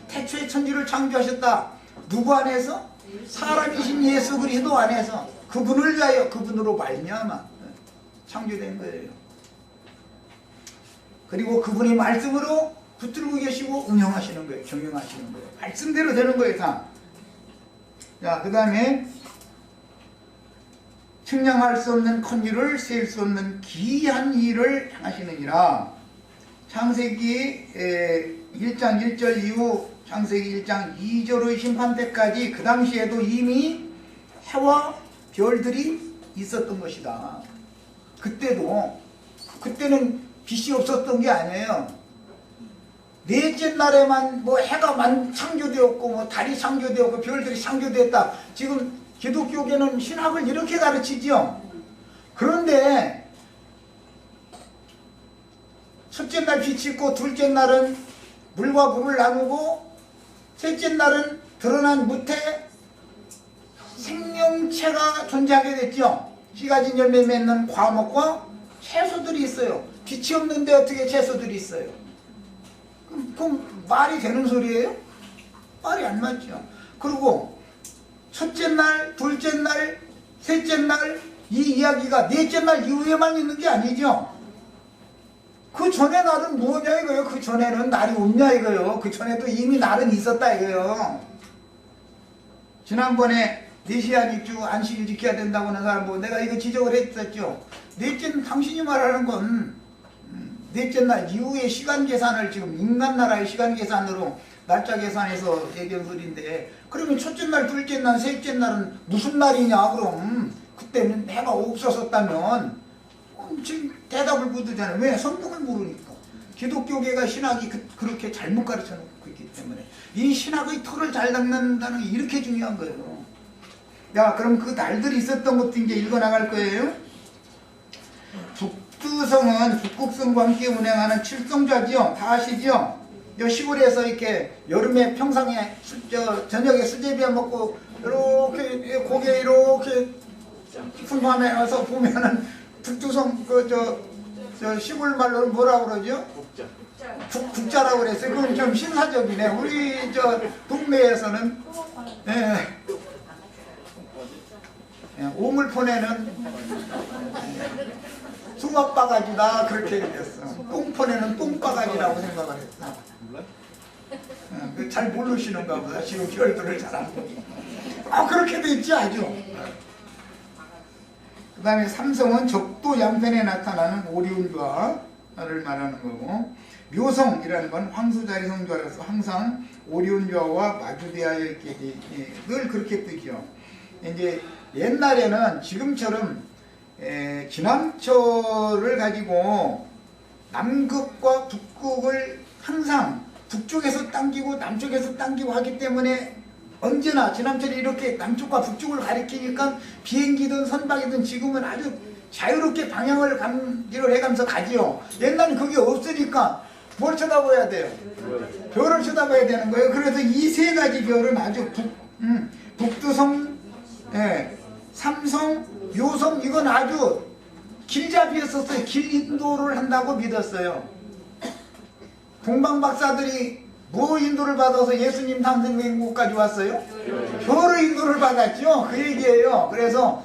태초에 천지를 창조하셨다. 누구 안에서? 사람이신 예수 그리스도 안에서 그분을 위하여 그분으로 말미암아 창조된 거예요. 그리고 그분이 말씀으로 붙들고 계시고 운영하시는 거예요. 경영하시는 거예요. 말씀대로 되는 거예요. 다. 자, 그 다음에 측량할 수 없는 컨일을 셀 수 없는 기이한 일을 행하시느니라. 창세기 1장 1절 이후 창세기 1장 2절의 심판 때까지 그 당시에도 이미 해와 별들이 있었던 것이다. 그때는 빛이 없었던 게 아니에요. 넷째 날에만 뭐 해가 창조되었고 뭐 달이 창조되었고 별들이 창조됐다. 지금 기독교계는 신학을 이렇게 가르치죠. 그런데 첫째 날 빛이 있고 둘째 날은 물과 물을 나누고 셋째 날은 드러난 무태 생명체가 존재하게 됐죠. 씨 가진 열매 맺는 과목과 채소들이 있어요. 빛이 없는데 어떻게 채소들이 있어요? 그럼 말이 되는 소리예요? 말이 안 맞죠. 그리고 첫째 날, 둘째 날, 셋째 날 이 이야기가 넷째 날 이후에만 있는 게 아니죠. 그 전에 날은 뭐냐 이거예요. 그 전에는 날이 없냐 이거예요. 그 전에도 이미 날은 있었다 이거예요. 지난번에 네시안 입주 안식일 지켜야 된다고 하는 사람 보고 내가 이거 지적을 했었죠. 넷째는 당신이 말하는 건 넷째 날 이후의 시간 계산을 지금 인간 나라의 시간 계산으로 날짜 계산해서 얘기한 소리인데 그러면 첫째 날, 둘째 날, 셋째 날은 무슨 날이냐 그럼 그때는 해가 없었다면 지금 대답을 못 하잖아요. 왜? 성경을 모르니까. 기독교계가 신학이 그렇게 잘못 가르쳐 놓고 있기 때문에 이 신학의 털을 잘 닦는다는 게 이렇게 중요한 거예요. 야, 그럼 그 날들이 있었던 것도 이제 읽어 나갈 거예요. 북두성은 북극성과 함께 운행하는 칠성좌지요. 다 아시죠? 요 시골에서 이렇게 여름에 평상에 저녁에 수제비야 먹고 이렇게 고개 이렇게 풍부함에 와서 보면은 북두성 저 시골 말로는 뭐라고 그러죠? 국자라고 그랬어요. 그건 좀 신사적이네. 우리 저 동네에서는 오물포내는 숭어바가지다 그렇게 얘기했어. 똥포내는 똥바가지라고 생각을 했어. 잘 모르시는가 보다. 지금 결들을 잘 안 보고. 그렇게 돼 있지 아주. 그 다음에 삼성은 적도 양편에 나타나는 오리온좌를 말하는 거고, 묘성이라는 건 황소자리성좌라서 항상 오리온좌와 마주대하여 있게 늘 그렇게 뜨죠. 이제 옛날에는 지금처럼 진암초를 가지고 남극과 북극을 항상 북쪽에서 당기고 남쪽에서 당기고 하기 때문에 언제나 진암철이 이렇게 남쪽과 북쪽을 가리키니까 비행기든 선박이든 지금은 아주 자유롭게 방향을 감지를 해가면서 가지요. 옛날엔 그게 없으니까 뭘 쳐다봐야 돼요? 별을 쳐다봐야 되는 거예요. 그래서 이 세 가지 별은 아주 북두성, 삼성, 묘성 이건 아주 길잡이였었어요. 길 인도를 한다고 믿었어요. 동방박사들이 뭐 인도를 받아서 예수님 탄생된 곳까지 왔어요? 별의 인도를 받았죠. 그 얘기예요. 그래서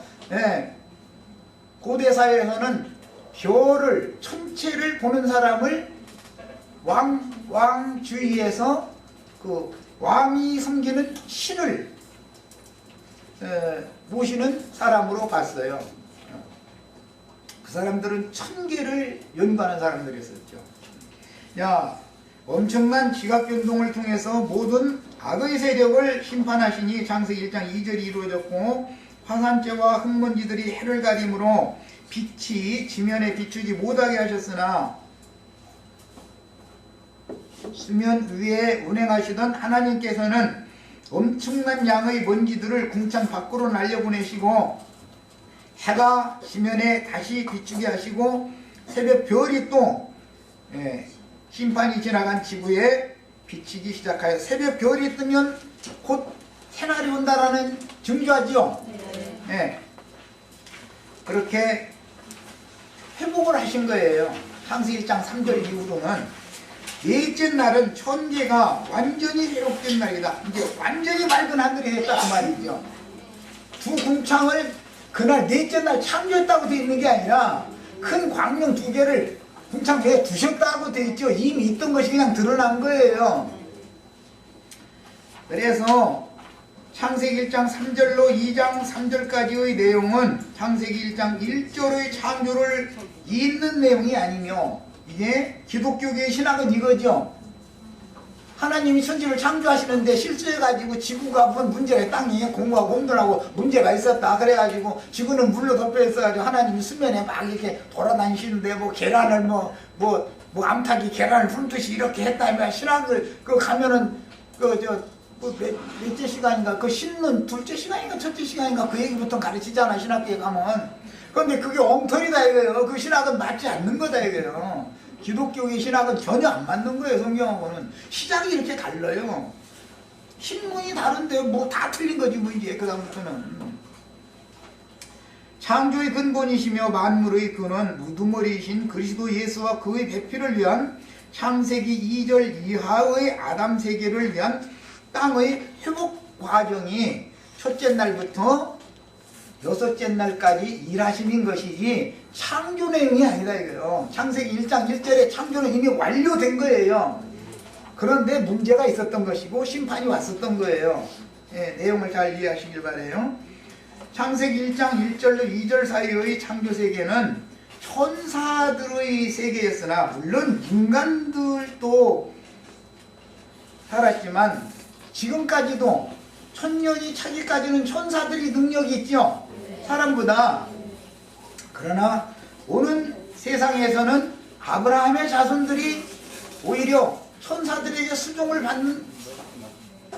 고대 사회에서는 별을 천체를 보는 사람을 왕주위에서 그 왕이 섬기는 신을 모시는 사람으로 봤어요. 그 사람들은 천계를 연구하는 사람들이었죠. 엄청난 지각변동을 통해서 모든 악의 세력을 심판하시니 창세기 1장 2절이 이루어졌고, 화산재와 흙먼지들이 해를 가림으로 빛이 지면에 비추지 못하게 하셨으나 수면 위에 운행하시던 하나님께서는 엄청난 양의 먼지들을 궁창 밖으로 날려보내시고, 해가 지면에 다시 비추게 하시고, 새벽 별이 또 심판이 지나간 지구에 비치기 시작하여, 새벽 별이 뜨면 곧 새날이 온다라는 증거하지요. 그렇게 회복을 하신 거예요. 창세기 1장 3절 이후로는 넷째 날은 천계가 완전히 회복된 날이다. 이제 완전히 맑은 하늘이 됐다 그 말이죠. 두 궁창을 그날 넷째 날 창조했다고 되어 있는 게 아니라 큰 광명 두 개를 궁창 배에 두셨다고 되어 있죠. 이미 있던 것이 그냥 드러난 거예요. 그래서 창세기 1장 3절로 2장 3절까지의 내용은 창세기 1장 1절의 창조를 잇는 내용이 아니며, 이게 기독교계의 신학은 이거죠. 하나님이 천지를 창조하시는데 실수해가지고 지구가 무슨 문제가, 땅이 공하고 혼돈하고 문제가 있었다. 그래가지고 지구는 물로 덮여 있어가지고 하나님이 수면에 막 이렇게 돌아다니시는데 뭐 계란을 뭐 암탉이 계란을 훑듯이 이렇게 했다면, 신학을 가면은 몇째 시간인가 그 신문 둘째 시간인가 첫째 시간인가 그 얘기부터 가르치잖아, 신학교에 가면. 그런데 그게 엉터리다 이거예요. 그 신학은 맞지 않는 거다 이거예요. 기독교의 신학은 전혀 안 맞는 거예요. 성경하고는 시작이 이렇게 달라요. 신문이 다른데 뭐 다 틀린 거지 뭐. 이제 그 다음부터는 창조의 근본이시며 만물의 근원 무두머리이신 그리스도 예수와 그의 배필을 위한 창세기 2절 이하의 아담 세계를 위한 땅의 회복 과정이 첫째 날부터 여섯째 날까지 일하시는 것이 이 창조 내용이 아니다 이거예요. 창세기 1장 1절에 창조는 이미 완료된 거예요. 그런데 문제가 있었던 것이고 심판이 왔었던 거예요. 내용을 잘 이해하시길 바라요. 창세기 1장 1절로 2절 사이의 창조 세계는 천사들의 세계였으나, 물론 인간들도 살았지만 지금까지도 천년이 차기까지는 천사들이 능력이 있죠, 사람보다. 그러나 오는 세상에서는 아브라함의 자손들이 오히려 천사들에게 수종을 받는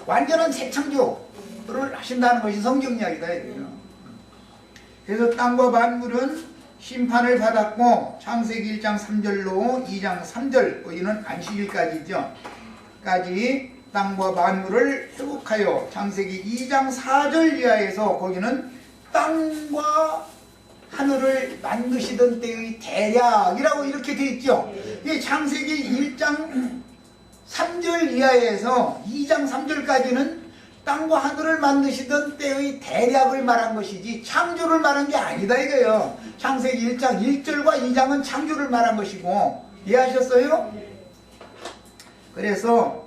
완전한 새 창조를 하신다는 것이 성경 이야기다. 그래서 땅과 만물은 심판을 받았고 창세기 1장 3절로 2장 3절 거기는 안식일까지죠. 까지 땅과 만물을 회복하여 창세기 2장 4절 이하에서 거기는 땅과 하늘을 만드시던 때의 대략이라고 이렇게 되어 있죠. 이 창세기 1장 3절 이하에서 2장 3절까지는 땅과 하늘을 만드시던 때의 대략을 말한 것이지 창조를 말한 게 아니다 이거예요. 창세기 1장 1절과 2장은 창조를 말한 것이고, 이해하셨어요? 그래서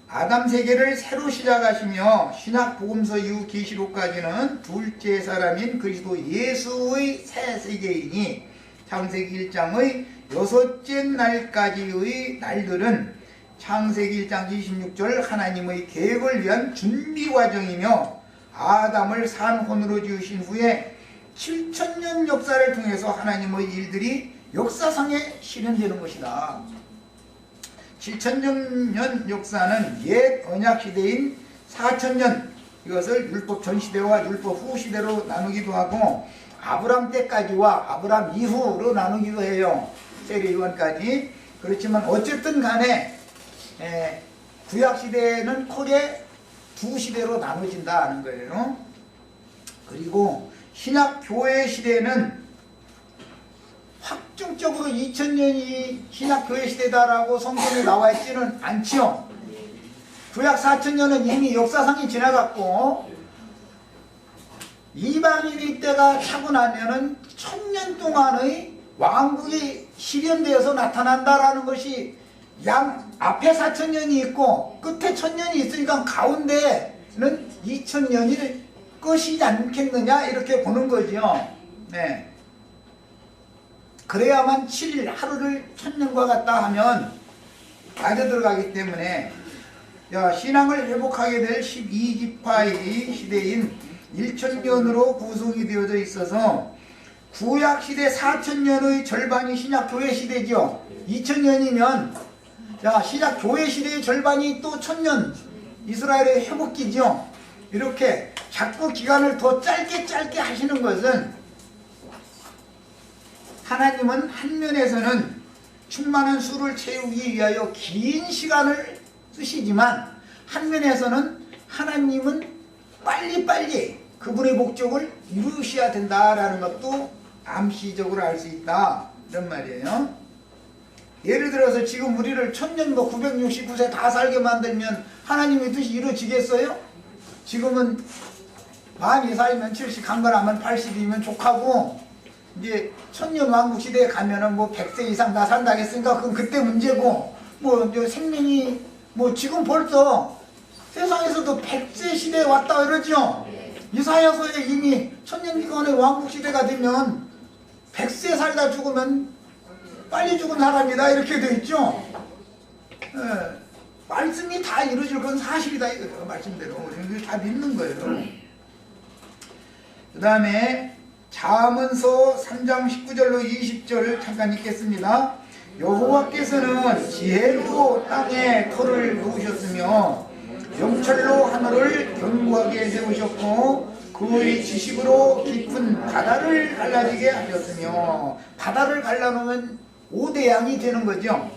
아담 세계를 새로 시작하시며 신약 복음서 이후 계시록까지는 둘째 사람인 그리스도 예수의 새 세계이니 창세기 1장의 여섯째 날까지의 날들은 창세기 1장 26절 하나님의 계획을 위한 준비 과정이며 아담을 산혼으로 지으신 후에 7천년 역사를 통해서 하나님의 일들이 역사상에 실현되는 것이다. 7천년 역사는 옛 언약시대인 4천년, 이것을 율법 전시대와 율법 후시대로 나누기도 하고 아브람 때까지와 아브람 이후로 나누기도 해요. 세례요한까지. 그렇지만 어쨌든 간에 구약시대는 크게 두 시대로 나눠진다는 거예요. 그리고 신약 교회 시대는 확정적으로 2000년이 신약 교회 시대다라고 성경에 나와 있지는 않지요. 구약 4000년은 이미 역사상이 지나갔고 이방인의 때가 차고 나면은 1000년 동안의 왕국이 실현되어서 나타난다라는 것이 양 앞에 4000년이 있고 끝에 1000년이 있으니까 가운데는 2000년일 것이지 않겠느냐 이렇게 보는 거죠. 네. 그래야만 7일 하루를 1000년과 같다 하면 맞아 들어가기 때문에 신앙을 회복하게 될 12지파의 시대인 1000년으로 구성이 되어져 있어서 구약시대 4000년의 절반이 신약교회 시대죠. 2000년이면 신약교회 시대의 절반이 또 1000년 이스라엘의 회복기죠. 이렇게 자꾸 기간을 더 짧게 하시는 것은 하나님은 한 면에서는 충만한 수를 채우기 위하여 긴 시간을 쓰시지만 한 면에서는 하나님은 빨리빨리 그분의 목적을 이루셔야 된다라는 것도 암시적으로 알 수 있다 이런 말이에요. 예를 들어서 지금 우리를 1000년 969세 다 살게 만들면 하나님의 뜻이 이루어지겠어요? 지금은 많이 살면 70, 강건하면 80이면 족하고 이제 1000년 왕국 시대에 가면은 100세 이상 다 산다고 했으니까 그건 그때 문제고 생명이 지금 벌써 세상에서도 100세 시대에 왔다 이러죠. 이사야서에 이미 1000년기간의 왕국 시대가 되면 100세 살다 죽으면 빨리 죽은 사람이다 이렇게 돼 있죠. 말씀이 다 이루어질 건 사실이다 이거예요. 말씀대로 우리는 다 믿는 거예요. 그 다음에 잠언서 3장 19절로 20절 잠깐 읽겠습니다. 여호와께서는 지혜로 땅에 터를 놓으셨으며 영철로 하늘을 견고하게 세우셨고 그의 지식으로 깊은 바다를 갈라지게 하셨으며, 바다를 갈라놓으면 5대양이 되는 거죠.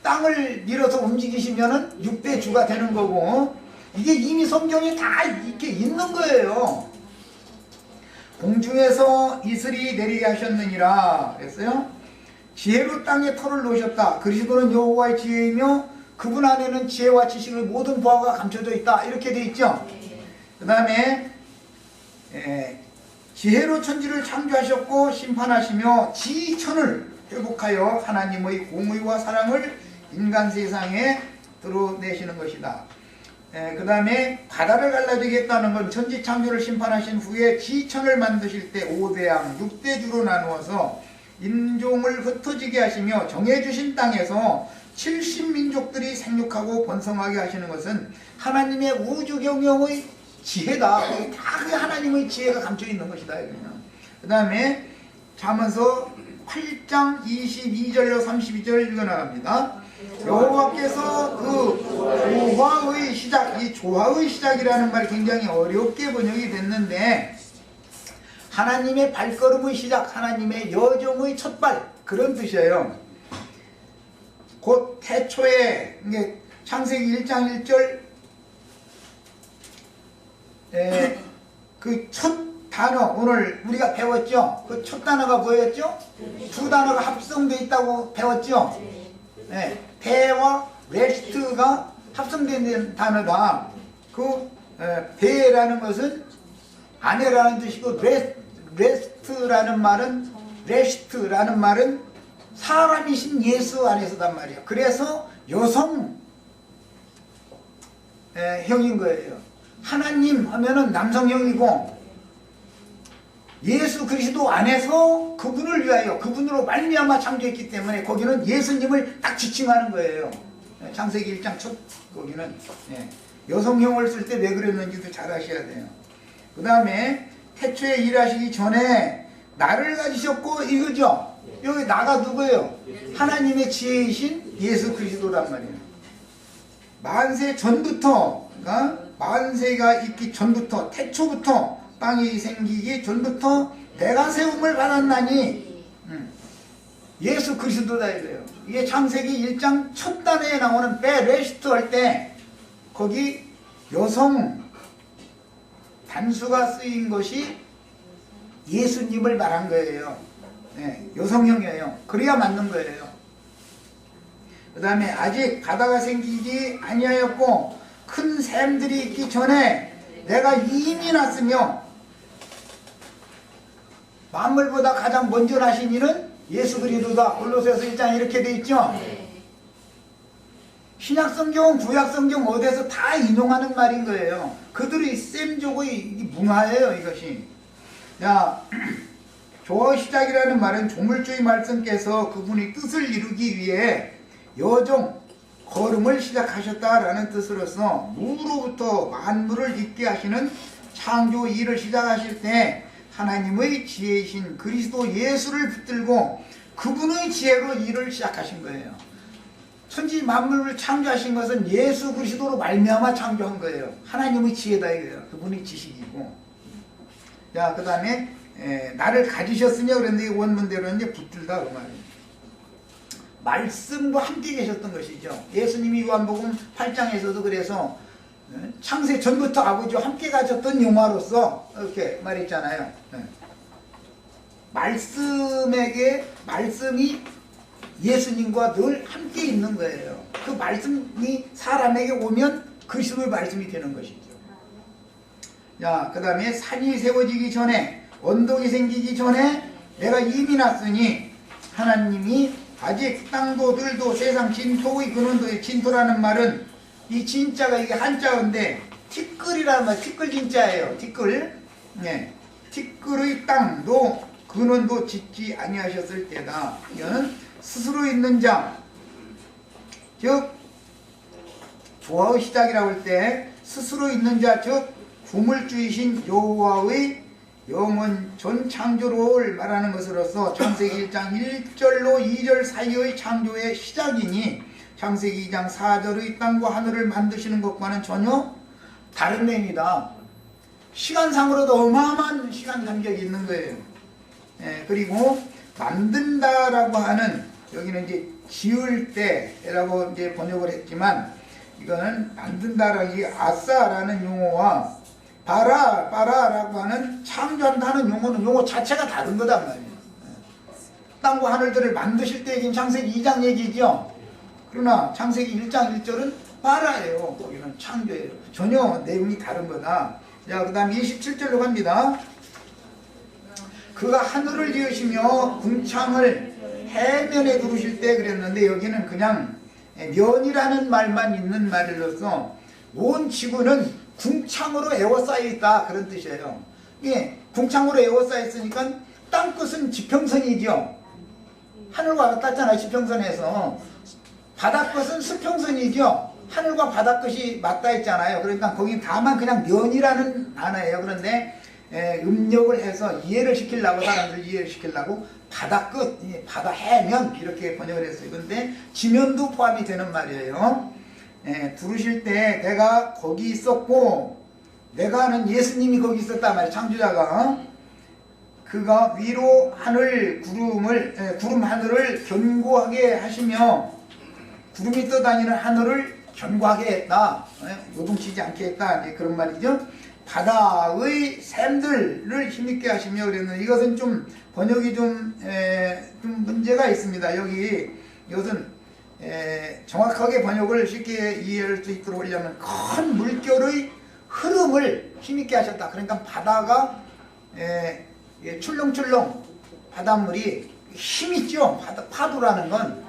땅을 밀어서 움직이시면은 6대 주가 되는 거고, 이게 이미 성경에 다 이렇게 있는 거예요. 공중에서 이슬이 내리게 하셨느니라 그랬어요. 지혜로 땅에 터를 놓으셨다. 그리스도는 여호와의 지혜이며 그분 안에는 지혜와 지식의 모든 보화가 감춰져 있다 이렇게 돼 있죠. 그 다음에 지혜로 천지를 창조하셨고 심판하시며 지천을 회복하여 하나님의 공의와 사랑을 인간 세상에 드러내시는 것이다. 그 다음에 바다를 갈라지겠다는 건 천지 창조를 심판하신 후에 지천을 만드실 때 5대양 6대주로 나누어서 인종을 흩어지게 하시며 정해주신 땅에서 70민족들이 생육하고 번성하게 하시는 것은 하나님의 우주경영의 지혜다. 다 그 하나님의 지혜가 감춰 있는 것이다. 그 다음에 잠언서 8장 22절로 32절 읽어나갑니다. 여호와께서 그 조화의 시작, 이 조화의 시작이라는 말이 굉장히 어렵게 번역이 됐는데 하나님의 발걸음의 시작, 하나님의 여정의 첫발, 그런 뜻이에요. 곧 태초에, 창세기 1장 1절 그 첫 단어, 오늘 우리가 배웠죠? 그 첫 단어가 뭐였죠? 두 단어가 합성되어 있다고 배웠죠? 네, 대와 레스트가 합성된 단어다. 그 대라는 것은 아내라는 뜻이고, 레스트라는 말은 사람이신 예수 안에서단 말이에요. 그래서 여성 형인 거예요. 하나님 하면은 남성형이고, 예수 그리스도 안에서 그분을 위하여, 그분으로 말미암아 창조했기 때문에 거기는 예수님을 딱 지칭하는 거예요. 창세기 1장 첫 거기는 여성형을 쓸 때 왜 그랬는지도 잘 아셔야 돼요. 그 다음에 태초에 일하시기 전에 나를 가지셨고, 이거죠. 여기 나가 누구예요? 하나님의 지혜이신 예수 그리스도란 말이에요. 만세 전부터, 만세가 있기 전부터, 태초부터, 땅이 생기기 전부터 내가 세움을 받았나니, 예수 그리스도다 이거예요. 이게 창세기 1장 첫 단에 나오는 베레시트 할 때 거기 여성 단수가 쓰인 것이 예수님을 말한 거예요. 여성형이에요. 그래야 맞는 거예요. 그 다음에 아직 바다가 생기지 아니하였고 큰 샘들이 있기 전에 내가 이미 났으며, 만물보다 가장 먼저 나신 이는 예수 그리스도다. 골로새서 1장 이렇게 돼 있죠. 신약성경, 구약성경 어디에서 다 인용하는 말인 거예요. 그들의 셈족의 문화예요, 이것이. 야, 조어 시작이라는 말은 조물주의 말씀께서 그분의 뜻을 이루기 위해 여정, 걸음을 시작하셨다라는 뜻으로서 무로부터 만물을 있게 하시는 창조 일을 시작하실 때 하나님의 지혜이신 그리스도 예수를 붙들고 그분의 지혜로 일을 시작하신 거예요. 천지 만물을 창조하신 것은 예수 그리스도로 말미암아 창조한 거예요. 하나님의 지혜다 이거예요. 그분의 지식이고. 자, 그 다음에 나를 가지셨으며 그런데 원문대로는 이제 붙들다 그 말이에요. 말씀과 함께 계셨던 것이죠. 예수님이 요한복음 8장에서도 그래서 창세 전부터 아버지와 함께 가졌던 용화로서 이렇게 말했잖아요. 말씀이 예수님과 늘 함께 있는 거예요. 그 말씀이 사람에게 오면 그리스도의 말씀이 되는 것이죠. 자, 그 다음에 산이 세워지기 전에, 언덕이 생기기 전에 내가 이미 났으니, 하나님이 아직 땅도 들도 세상 진토의 근원도의 진토라는 말은 이 진짜가 이게 한자인데 티끌이라는 말, 티끌 진짜예요. 티끌. 티끌의 땅도 근원도 짓지 아니하셨을 때다. 이거는 스스로 있는 자, 즉 조화의 시작이라고 할 때 스스로 있는 자, 즉 조물주이신 여호와의 영원 전 창조를 말하는 것으로서 창세기 1장 1절로 2절 사이의 창조의 시작이니 창세기 2장 4절의 땅과 하늘을 만드시는 것과는 전혀 다른 내용이다. 시간상으로도 어마어마한 시간 간격이 있는 거예요. 그리고 만든다라고 하는, 여기는 이제 지을 때라고 이제 번역을 했지만, 이거는 만든다라는 게 아싸라는 용어와 바라라고 하는 창조한다는 용어 자체가 다른 거단 말이에요. 땅과 하늘들을 만드실 때 얘기는 창세기 2장 얘기죠. 그러나 창세기 1장 1절은 바라예요. 거기는 창조예요. 전혀 내용이 다른 거다. 자, 그 다음 27절로 갑니다. 그가 하늘을 지으시며 궁창을 해면에 두르실 때 그랬는데, 여기는 그냥 면이라는 말만 있는 말로서 온 지구는 궁창으로 에워싸여 있다, 그런 뜻이에요. 예, 궁창으로 에워싸여 있으니까 땅끝은 지평선이죠. 하늘과 같았잖아요. 지평선에서 바닷끝은 수평선이죠. 하늘과 바닷끝이 맞닿아 있잖아요. 그러니까 거기 다만 그냥 면이라는 단어예요. 그런데 음력을 해서 이해를 시키려고, 사람들 이해를 시키려고 바다끝, 바다 해면 이렇게 번역을 했어요. 그런데 지면도 포함이 되는 말이에요. 두르실 때 내가 거기 있었고, 내가 하는 예수님이 거기 있었단 말이에요. 창조자가. 그가 위로 하늘 구름 하늘을 견고하게 하시며 구름이 떠다니는 하늘을 견고하게 했다. 요동치지 않게 했다. 그런 말이죠. 바다의 샘들을 힘있게 하시며 그랬는데 이것은 좀 번역이 좀 문제가 있습니다. 이것은 정확하게 번역을 쉽게 이해할 수 있도록 하려면 큰 물결의 흐름을 힘있게 하셨다. 그러니까 바다가 출렁출렁 바닷물이 힘있죠. 파도라는 건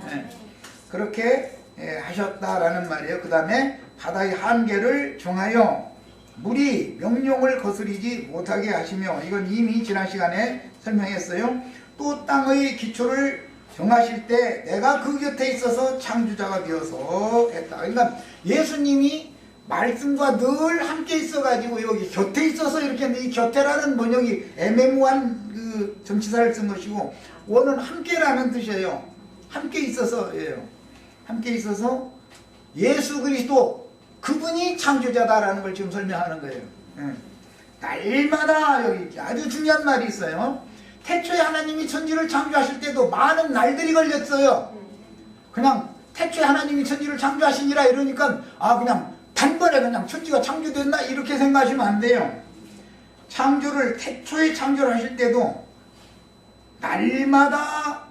그렇게 하셨다라는 말이에요. 그 다음에 바다의 한계를 정하여 물이 명령을 거스르지 못하게 하시며, 이건 이미 지난 시간에 설명했어요. 또 땅의 기초를 정하실 때 내가 그 곁에 있어서 창조자가 되어서 했다. 그러니까 예수님이 말씀과 늘 함께 있어가지고 여기 곁에 있어서 이렇게 했는데, 이 곁에라는 번역이 애매모호한 그 전치사를 쓴 것이고, 원은 함께라는 뜻이에요. 함께 있어서예요. 함께 있어서 예수 그리스도 그분이 창조자다라는 걸 지금 설명하는 거예요. 날마다 여기 아주 중요한 말이 있어요. 태초에 하나님이 천지를 창조하실 때도 많은 날들이 걸렸어요. 그냥 태초에 하나님이 천지를 창조하시니라 이러니까 그냥 단번에 그냥 천지가 창조됐나 이렇게 생각하시면 안 돼요. 태초에 창조를 하실 때도 날마다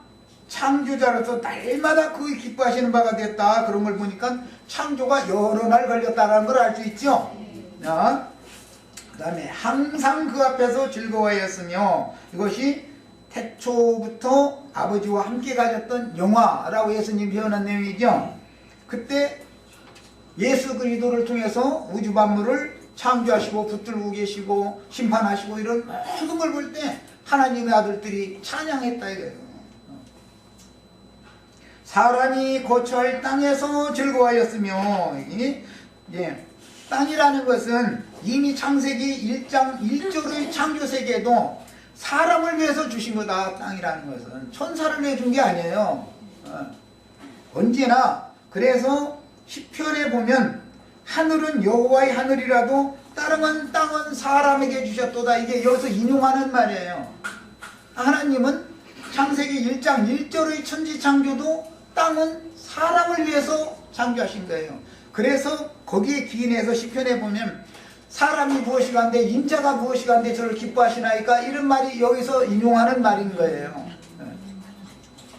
창조자로서 날마다 그의 기뻐하시는 바가 됐다. 그런 걸 보니까 창조가 여러 날 걸렸다는 걸 알 수 있죠. 그 다음에 항상 그 앞에서 즐거워하였으며, 이것이 태초부터 아버지와 함께 가졌던 영화라고 예수님이 표현한 내용이죠. 그때 예수 그리스도를 통해서 우주 만물을 창조하시고 붙들고 계시고 심판하시고 이런 모든 걸 볼 때 하나님의 아들들이 찬양했다 이거예요. 사람이 거처할 땅에서 즐거워하였으며, 땅이라는 것은 이미 창세기 1장 1절의 창조세계에도 사람을 위해서 주신 거다. 땅이라는 것은 천사를 위해 준 게 아니에요. 언제나. 그래서 시편에 보면 하늘은 여호와의 하늘이라도 땅은 사람에게 주셨도다. 이게 여기서 인용하는 말이에요. 하나님은 창세기 1장 1절의 천지 창조도 땅은 사람을 위해서 창조하신 거예요. 그래서 거기에 기인해서 시편에 보면 사람이 무엇이가 한데 인자가 무엇이가 한데 저를 기뻐하시나이까, 이런 말이 여기서 인용하는 말인 거예요.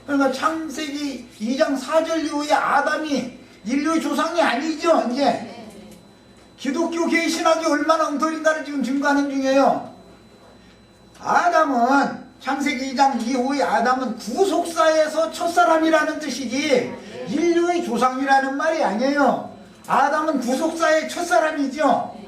그러니까 창세기 2장 4절 이후에 아담이 인류의 조상이 아니죠. 이제 기독교계의 신학이 얼마나 엉터리인가를 지금 증거하는 중이에요. 아담은 창세기 2장 이후의 아담은 구속사에서 첫사람이라는 뜻이지 인류의 조상이라는 말이 아니에요. 아담은 구속사의 첫사람이죠.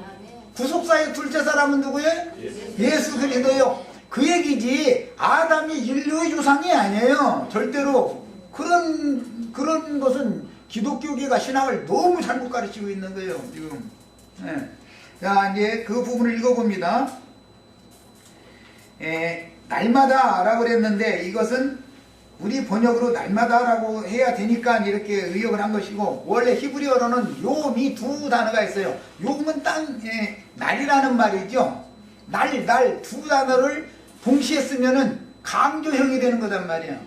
구속사의 둘째 사람은 누구예요? 예수 그리스도요. 그 얘기지 아담이 인류의 조상이 아니에요. 절대로. 그런 것은 기독교계가 신학을 너무 잘못 가르치고 있는 거예요 지금. 자, 이제 그 부분을 읽어봅니다. 날마다 라고 그랬는데 이것은 우리 번역으로 날마다라고 해야 되니까 이렇게 의역을 한 것이고, 원래 히브리어로는 요미 두 단어가 있어요. 요음은 날이라는 말이죠. 날 두 단어를 동시에 쓰면은 강조형이 되는 거단 말이에요.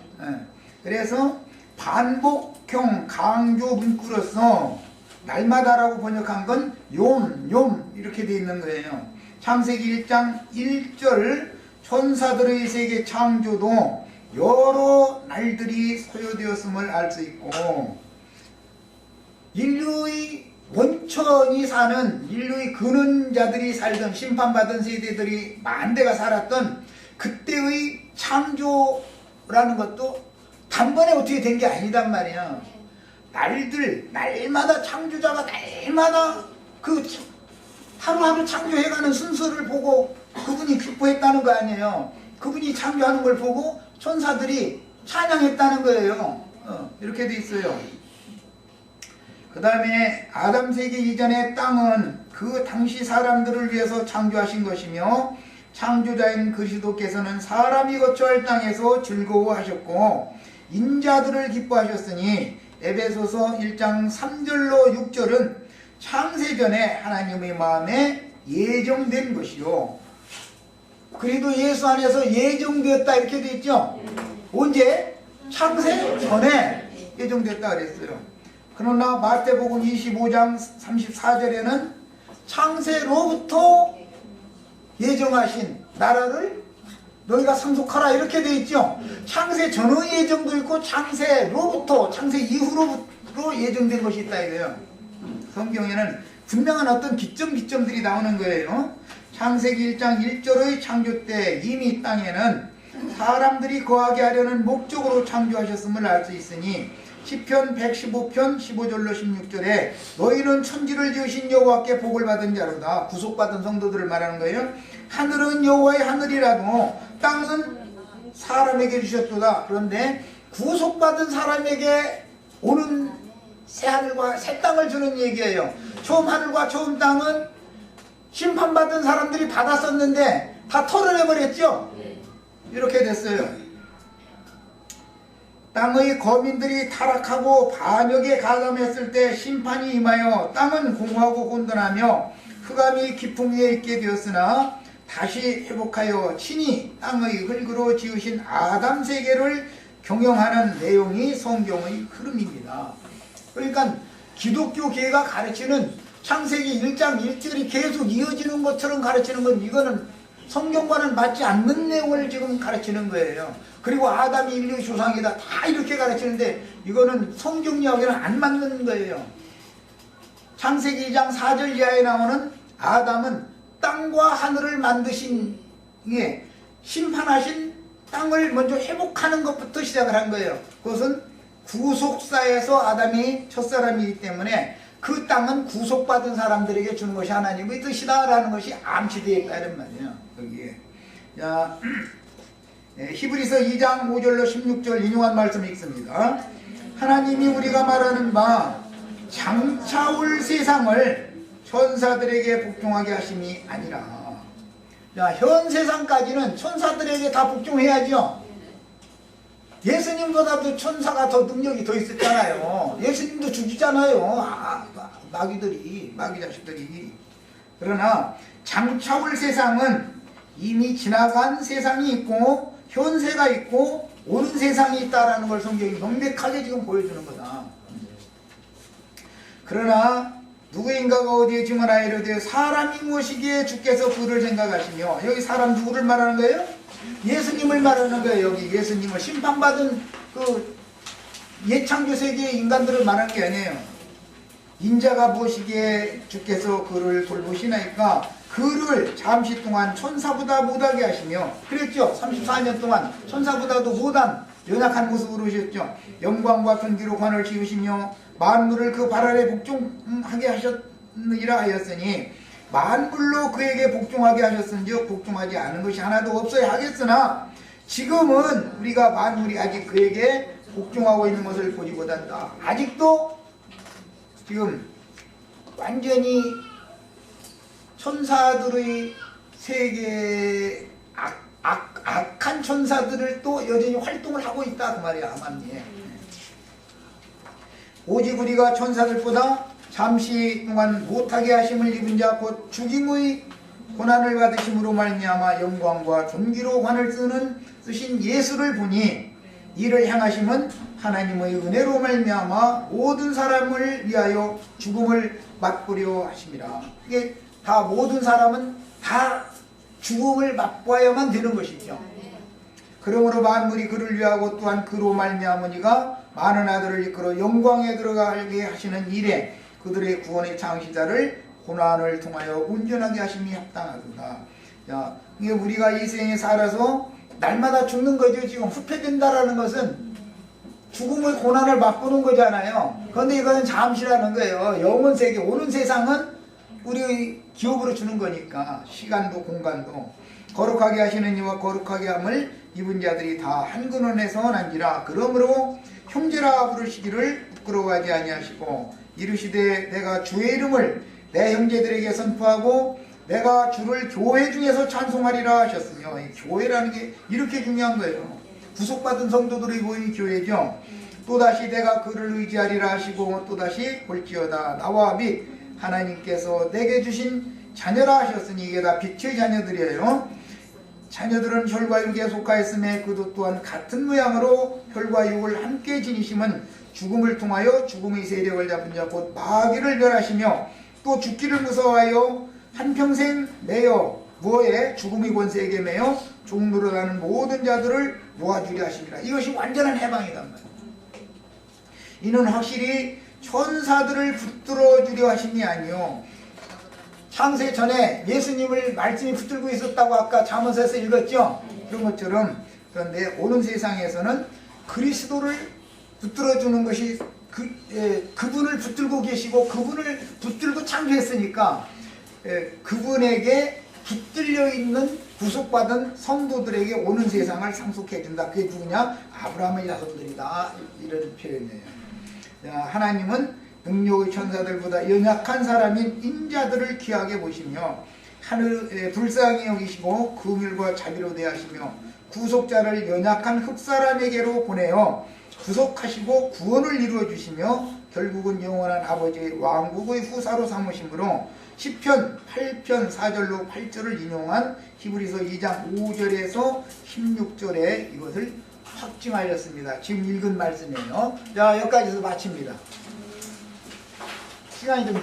그래서 반복형 강조 문구로서 날마다라고 번역한 건 욤 이렇게 돼 있는 거예요. 창세기 1장 1절 천사들의 세계 창조도 여러 날들이 소요되었음을 알 수 있고, 인류의 원천이 사는 인류의 근원자들이 살던 심판받은 세대들이 만대가 살았던 그때의 창조라는 것도 단번에 어떻게 된 게 아니단 말이야. 날마다 창조자가 날마다 그 하루하루 창조해가는 순서를 보고 그분이 기뻐했다는 거 아니에요. 그분이 창조하는 걸 보고 천사들이 찬양했다는 거예요. 이렇게 돼 있어요. 그 다음에 아담 세계 이전의 땅은 그 당시 사람들을 위해서 창조하신 것이며, 창조자인 그리스도께서는 사람이 거처할 땅에서 즐거워하셨고 인자들을 기뻐하셨으니, 에베소서 1장 3절로 6절은 창세전에 하나님의 마음에 예정된 것이요. 그리도 예수 안에서 예정되었다 이렇게 돼 있죠. 언제? 창세 전에 예정됐다 그랬어요. 그러나 마태복음 25장 34절에는 창세로부터 예정하신 나라를 너희가 상속하라 이렇게 돼 있죠. 창세 전의 예정도 있고 창세로부터, 창세 이후로 예정된 것이 있다 이거예요. 성경에는 분명한 어떤 기점들이 나오는 거예요. 창세기 1장 1절의 창조 때 이미 땅에는 사람들이 거하게 하려는 목적으로 창조하셨음을 알 수 있으니 시편 115편 15절로 16절에 너희는 천지를 지으신 여호와께 복을 받은 자로다. 구속받은 성도들을 말하는 거예요. 하늘은 여호와의 하늘이라도 땅은 사람에게 주셨도다. 그런데 구속받은 사람에게 오는 새 하늘과 새 땅을 주는 얘기예요. 처음 하늘과 처음 땅은 심판받은 사람들이 받았었는데 다 털어내버렸죠. 이렇게 됐어요. 땅의 거민들이 타락하고 반역에 가담했을 때 심판이 임하여 땅은 공허하고 혼돈하며 흑암이 깊음 위에 있게 되었으나 다시 회복하여 친히 땅의 흙으로 지으신 아담 세계를 경영하는 내용이 성경의 흐름입니다. 그러니까 기독교계가 가르치는 창세기 1장 1절이 계속 이어지는 것처럼 가르치는 건 이거는 성경과는 맞지 않는 내용을 지금 가르치는 거예요. 그리고 아담이 인류의 조상이다 다 이렇게 가르치는데 이거는 성경 이야기는 안 맞는 거예요. 창세기 2장 4절 이하에 나오는 아담은 땅과 하늘을 만드신 심판하신 땅을 먼저 회복하는 것부터 시작을 한 거예요. 그것은 구속사에서 아담이 첫사람이기 때문에 그 땅은 구속받은 사람들에게 주는 것이 하나님의 뜻이다라는 것이 암시되어 있다 이런 말이에요. 여기에. 자, 히브리서 2장 5절로 16절 인용한 말씀 읽습니다. 하나님이 우리가 말하는 바 장차올 세상을 천사들에게 복종하게 하심이 아니라. 자, 현 세상까지는 천사들에게 다 복종해야죠. 예수님보다도 천사가 더 능력이 더 있었잖아요. 예수님도 죽이잖아요. 마귀 자식들이. 그러나 장차올 세상은 이미 지나간 세상이 있고 현세가 있고 오는 세상이 있다라는 걸 성경이 명백하게 지금 보여주는 거다. 그러나 누구인가가 어디에 증언하이르되 사람이 무엇이기에 주께서 그를 생각하시며, 여기 사람 누구를 말하는 거예요? 예수님을 말하는 거예요. 여기 예수님을 심판받은 그 예창조 세계의 인간들을 말하는 게 아니에요. 인자가 무엇이기에 주께서 그를 돌보시나이까 그를 잠시 동안 천사보다 못하게 하시며, 그랬죠. 34년 동안 천사보다도 못한 연약한 모습으로 오셨죠. 영광과 존귀로 관을 지으시며 만물을 그 발 아래 복종하게 하셨느니라 하였으니, 만물로 그에게 복종하게 하셨은즉 복종하지 않은 것이 하나도 없어야 하겠으나 지금은 우리가 만물이 아직 그에게 복종하고 있는 것을 보지 못한다. 아직도 지금 완전히 천사들의 세계 악한 천사들을 또 여전히 활동을 하고 있다 그 말이야. 아마님. 오직 우리가 천사들보다 잠시 동안 못하게 하심을 입은 자 곧 죽임의 고난을 받으심으로 말미암아 영광과 존귀로 관을 쓰신 예수를 보니, 이를 향하심은 하나님의 은혜로 말미암아 모든 사람을 위하여 죽음을 맛보려 하심이라. 이게 다 모든 사람은 다 죽음을 맛보아야만 되는 것이죠. 그러므로 만물이 그를 위하고 또한 그로 말미암으니가 많은 아들을 이끌어 영광에 들어가게 하시는 일에 그들의 구원의 창시자를 고난을 통하여 온전하게 하심이 합당하도다. 자, 이게 우리가 이 생에 살아서 날마다 죽는 거죠. 지금 후퇴된다라는 것은 죽음의 고난을 맛보는 거잖아요. 그런데 이거는 잠시라는 거예요. 영원 세계, 오는 세상은 우리 기업으로 주는 거니까 시간도 공간도. 거룩하게 하시는 이와 거룩하게 함을 입은 자들이 다 한 근원에서 난지라. 그러므로 형제라 부르시기를 부끄러워하지 아니하시고 이르시되 내가 주의 이름을 내 형제들에게 선포하고 내가 주를 교회 중에서 찬송하리라 하셨으며, 이 교회라는 게 이렇게 중요한 거예요. 구속받은 성도들이 모인 교회죠. 또다시 내가 그를 의지하리라 하시고 또다시 볼지어다 나와 및 하나님께서 내게 주신 자녀라 하셨으니, 이게 다 빛의 자녀들이에요. 자녀들은 혈과 육에 속하였음에 그도 또한 같은 모양으로 혈과 육을 함께 지니심은 죽음을 통하여 죽음의 세력을 잡은 자 곧 마귀를 멸하시며 또 죽기를 무서워하여 한평생 매여 뭐에 죽음의 권세에게 매여 종노릇하는 모든 자들을 모아주려 하십니다. 이것이 완전한 해방이단 말이에요. 이는 확실히 천사들을 붙들어 주려 하심이 아니요 창세 전에 예수님을 말씀이 붙들고 있었다고 아까 잠언서에서 읽었죠. 그런 것처럼 그런데 오는 세상에서는 그리스도를 붙들어 주는 것이 그분을 붙들고 계시고 그분을 붙들고 창조했으니까 그분에게 붙들려 있는 구속받은 성도들에게 오는 세상을 상속해 준다. 그게 누구냐? 아브라함의 자손들이다. 이런 표현이에요. 하나님은 능력의 천사들보다 연약한 사람인 인자들을 귀하게 보시며 하늘에 불쌍히 여기시고 긍휼과 자비로 대하시며 구속자를 연약한 흙사람에게로 보내어 구속하시고 구원을 이루어 주시며 결국은 영원한 아버지의 왕국의 후사로 삼으심으로 시편 8편 4절로 8절을 인용한 히브리서 2장 5절에서 16절에 이것을 확증하였습니다. 지금 읽은 말씀이에요. 자, 여기까지서 마칩니다. 시간이 좀